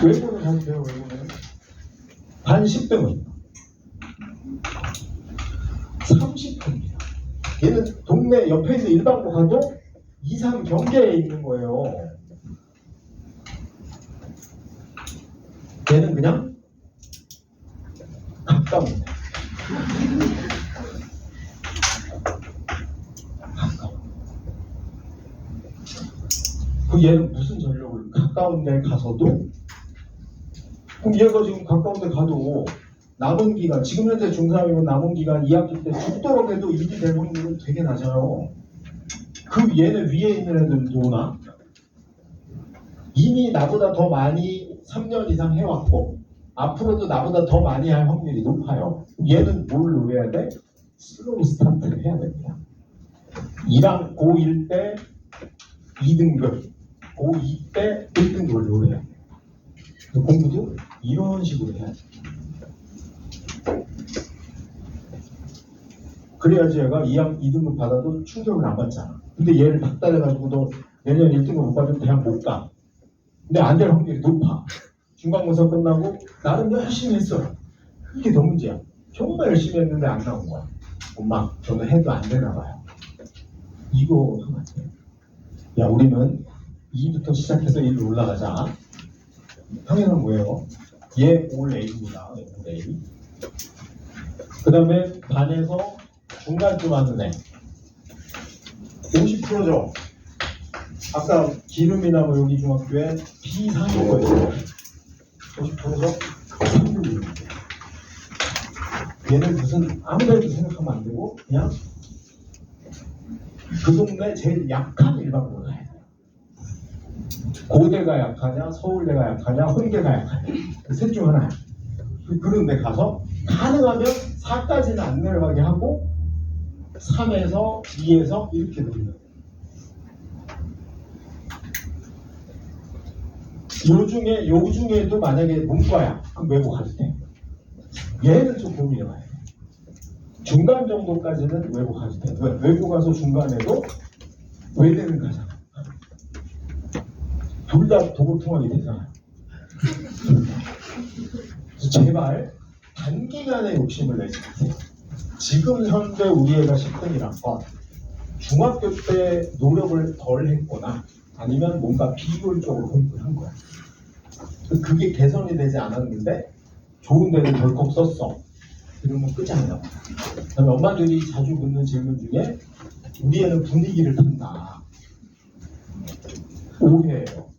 외고는 사주세요. 외고는 반 10등은 30%입니다. 얘는 동네 옆에 있는 일반고 가도 2, 3 경계에 있는 거예요. 얘는 그냥 가까운 데. 가까운. 그 얘는 무슨 전력을 가까운 데 가서도 그럼 얘가 지금 가까운 데 가도 남은 기간, 지금 현재 중3이면 남은 기간 2학기 때 죽도록 해도 일이 될 확률은 되게 낮아요. 그 얘는 위에 있는 애들도 오나? 이미 나보다 더 많이 3년 이상 해왔고 앞으로도 나보다 더 많이 할 확률이 높아요. 얘는 뭘 해야 돼? 슬로우 스타트를 해야 됩니다. 1학 고1 때 2등급, 고2 때 1등급을 노려야 돼요. 공부도 이런 식으로 해야 돼요. 그래야지 얘가 2등급 받아도 충격을 안 받잖아. 근데 얘를 닥달해가지고 너 내년 1등급 못 받으면 대학 못 가. 근데 안 될 확률이 높아. 중간고사 끝나고 나름 열심히 했어. 이게 더 문제야. 정말 열심히 했는데 안 나온 거야. 엄마 저는 해도 안 되나 봐요. 이거 하면 안 돼요. 야 우리는 2부터 시작해서 1로 올라가자. 당연한 거예요. 얘 올 A입니다. 올 A. 그 다음에 반에서 중간쯤 하는 애 50%죠. 아까 기름이나 뭐 여기 중학교에 B3이거든요. 50%죠? 3등급. 얘는 무슨 아무데도 생각하면 안 되고 그냥 그 동네 제일 약한 일반고로 가야 돼요. 고대가 약하냐, 서울대가 약하냐, 홍대가 약하냐 셋 중 하나야. 그런 데 가서 가능하면 4까지는 안 내려가게 하고 3에서 2에서 이렇게 늘려요. 요 중에도 만약에 문과야 그럼 외고 가도 돼. 얘는 좀 고민해봐야 돼. 중간 정도까지는 외고 가도 돼. 왜? 외고 가서 중간에도 외대는 가잖아. 둘 다 도보통하게 되잖아. 제발 단기간에 욕심을 내지 마세요. 지금 현재 우리 애가 10등이란 건 중학교 때 노력을 덜 했거나 아니면 뭔가 비효율적으로 공부를 한 거야. 그게 개선이 되지 않았는데 좋은 데를 덜컥 썼어. 이러면 끝장이라고. 그다음에 엄마들이 자주 묻는 질문 중에 우리 애는 분위기를 탄다. 오해예요.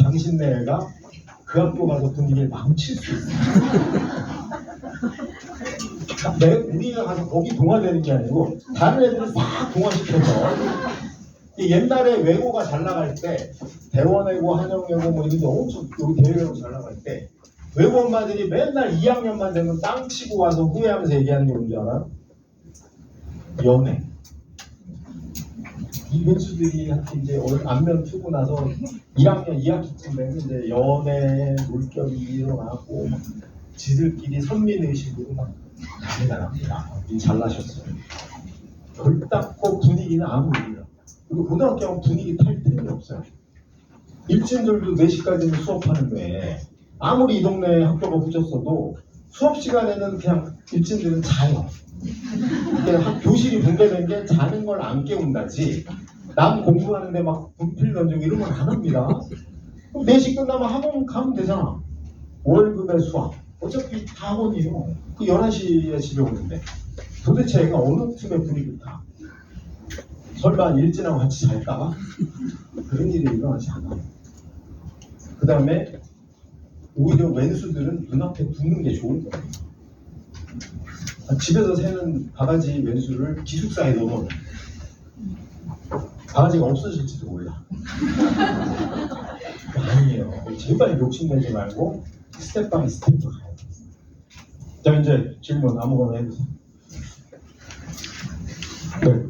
당신네 애가 그 학교 가서 분위기를 망칠 수 있어요. 우리가 가서 거기 동화되는 게 아니고 다른 애들을 막 동화시켜서 옛날에 외고가 잘 나갈 때 대원외고, 한영외고 뭐 이런 데 엄청 여기 대외외고 잘 나갈 때 외고 엄마들이 맨날 2학년만 되면 땅 치고 와서 후회하면서 얘기하는 게 뭔지 알아요? 연애. 이 교수들이 이제 안면 트고 나서 1학년 2학기쯤 되면 이제 연애 물결이 일어나고 지들끼리 선민의식으로 막 난리가 납니다. 잘나셨어요. 결단코 분위기는 아무 일이야. 그리고 고등학교 하면 분위기 탈 틈이 없어요. 일진들도 4시까지는 수업하는데 아무리 이 동네 학교가 붙였어도 수업 시간에는 그냥 일진들은 자요. 교실이 붕괴된 게 자는 걸 안 깨운다지 남 공부하는데 막 분필 던지고 이런 건 안 합니다. 그럼 4시 끝나면 학원 가면 되잖아. 월급에 수학 어차피 다 학원이에요. 그 11시에 집에 오는데 도대체 애가 어느 틈에 분위기를 타? 설마 일진하고 같이 잘까? 그런 일이 일어나지 않아요. 그 다음에 오히려 왼수들은 눈앞에 두는 게 좋은 거예요. 집에서 새는 바가지 왼수를 기숙사에 넣어놓는. 바가지가 없어질지도 몰라. 아니에요. 제발 욕심내지 말고 스텝 바이 스텝으로 가야 돼. 자, 이제 질문 아무거나 해보세요. 네.